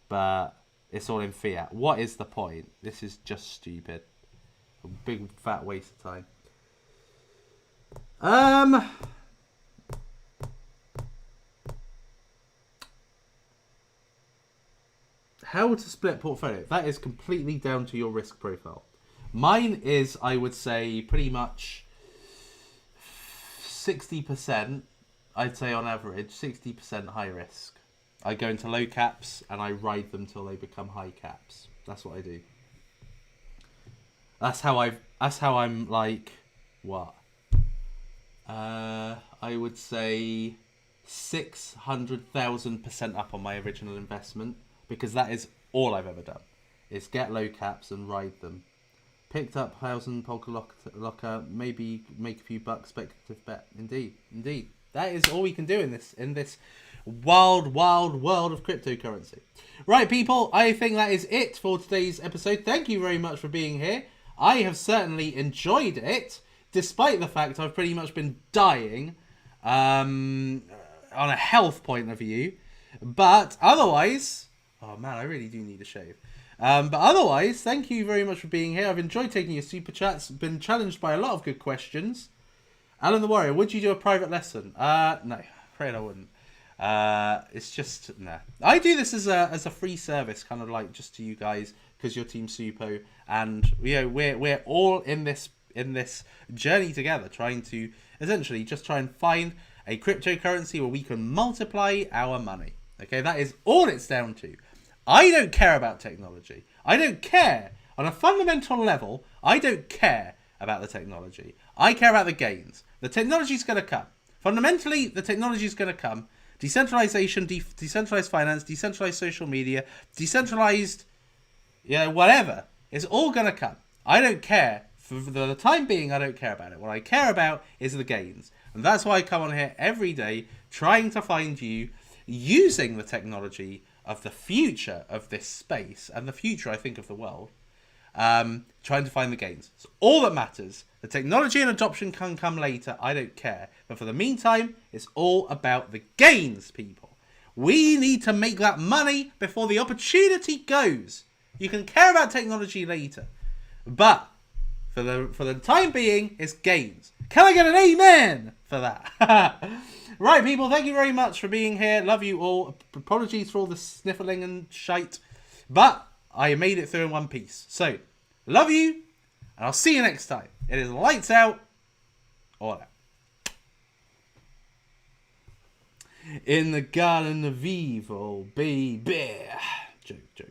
But it's all in fiat. What is the point? This is just stupid. A big fat waste of time. How to split portfolio? That is completely down to your risk profile. Mine is, I would say, pretty much 60%, I'd say on average, 60% high risk. I go into low caps and I ride them till they become high caps. That's what I do. That's how I'm like, what? I would say 600,000% up on my original investment, because that is all I've ever done, is get low caps and ride them. Picked up 1,000 Polka Locker, maybe make a few bucks, speculative bet. Indeed. That is all we can do in this wild world of cryptocurrency. Right, people, I think that is it for today's episode. Thank you very much for being here. I have certainly enjoyed it, despite the fact I've pretty much been dying on a health point of view. But otherwise... Oh, man, I really do need a shave. But otherwise, thank you very much for being here. I've enjoyed taking your super chats. Been challenged by a lot of good questions. Alan the Warrior, would you do a private lesson? No, afraid I wouldn't. It's just, nah. I do this as a free service, kind of like just to you guys, because you're Team Suppo, and we're all in this journey together, trying to essentially just try and find a cryptocurrency where we can multiply our money. Okay, that is all it's down to. I don't care about technology. I don't care. On a fundamental level, I don't care about the technology. I care about the gains. The technology's going to come. Fundamentally, the technology's going to come. Decentralization, decentralized finance, decentralized social media, decentralized, whatever. It's all going to come. I don't care. For the time being, I don't care about it. What I care about is the gains. And that's why I come on here every day, trying to find you using the technology of the future of this space and the future, I think, of the world, trying to find the gains. It's all that matters. The technology and adoption can come later. I don't care. But for the meantime, it's all about the gains, people. We need to make that money before the opportunity goes. You can care about technology later. But for the time being, it's gains. Can I get an amen for that? Right, people, thank you very much for being here. Love you all. Apologies for all the sniffling and shite. But I made it through in one piece. So, love you, and I'll see you next time. It is lights out, all out. In the garden of evil, baby. Joke.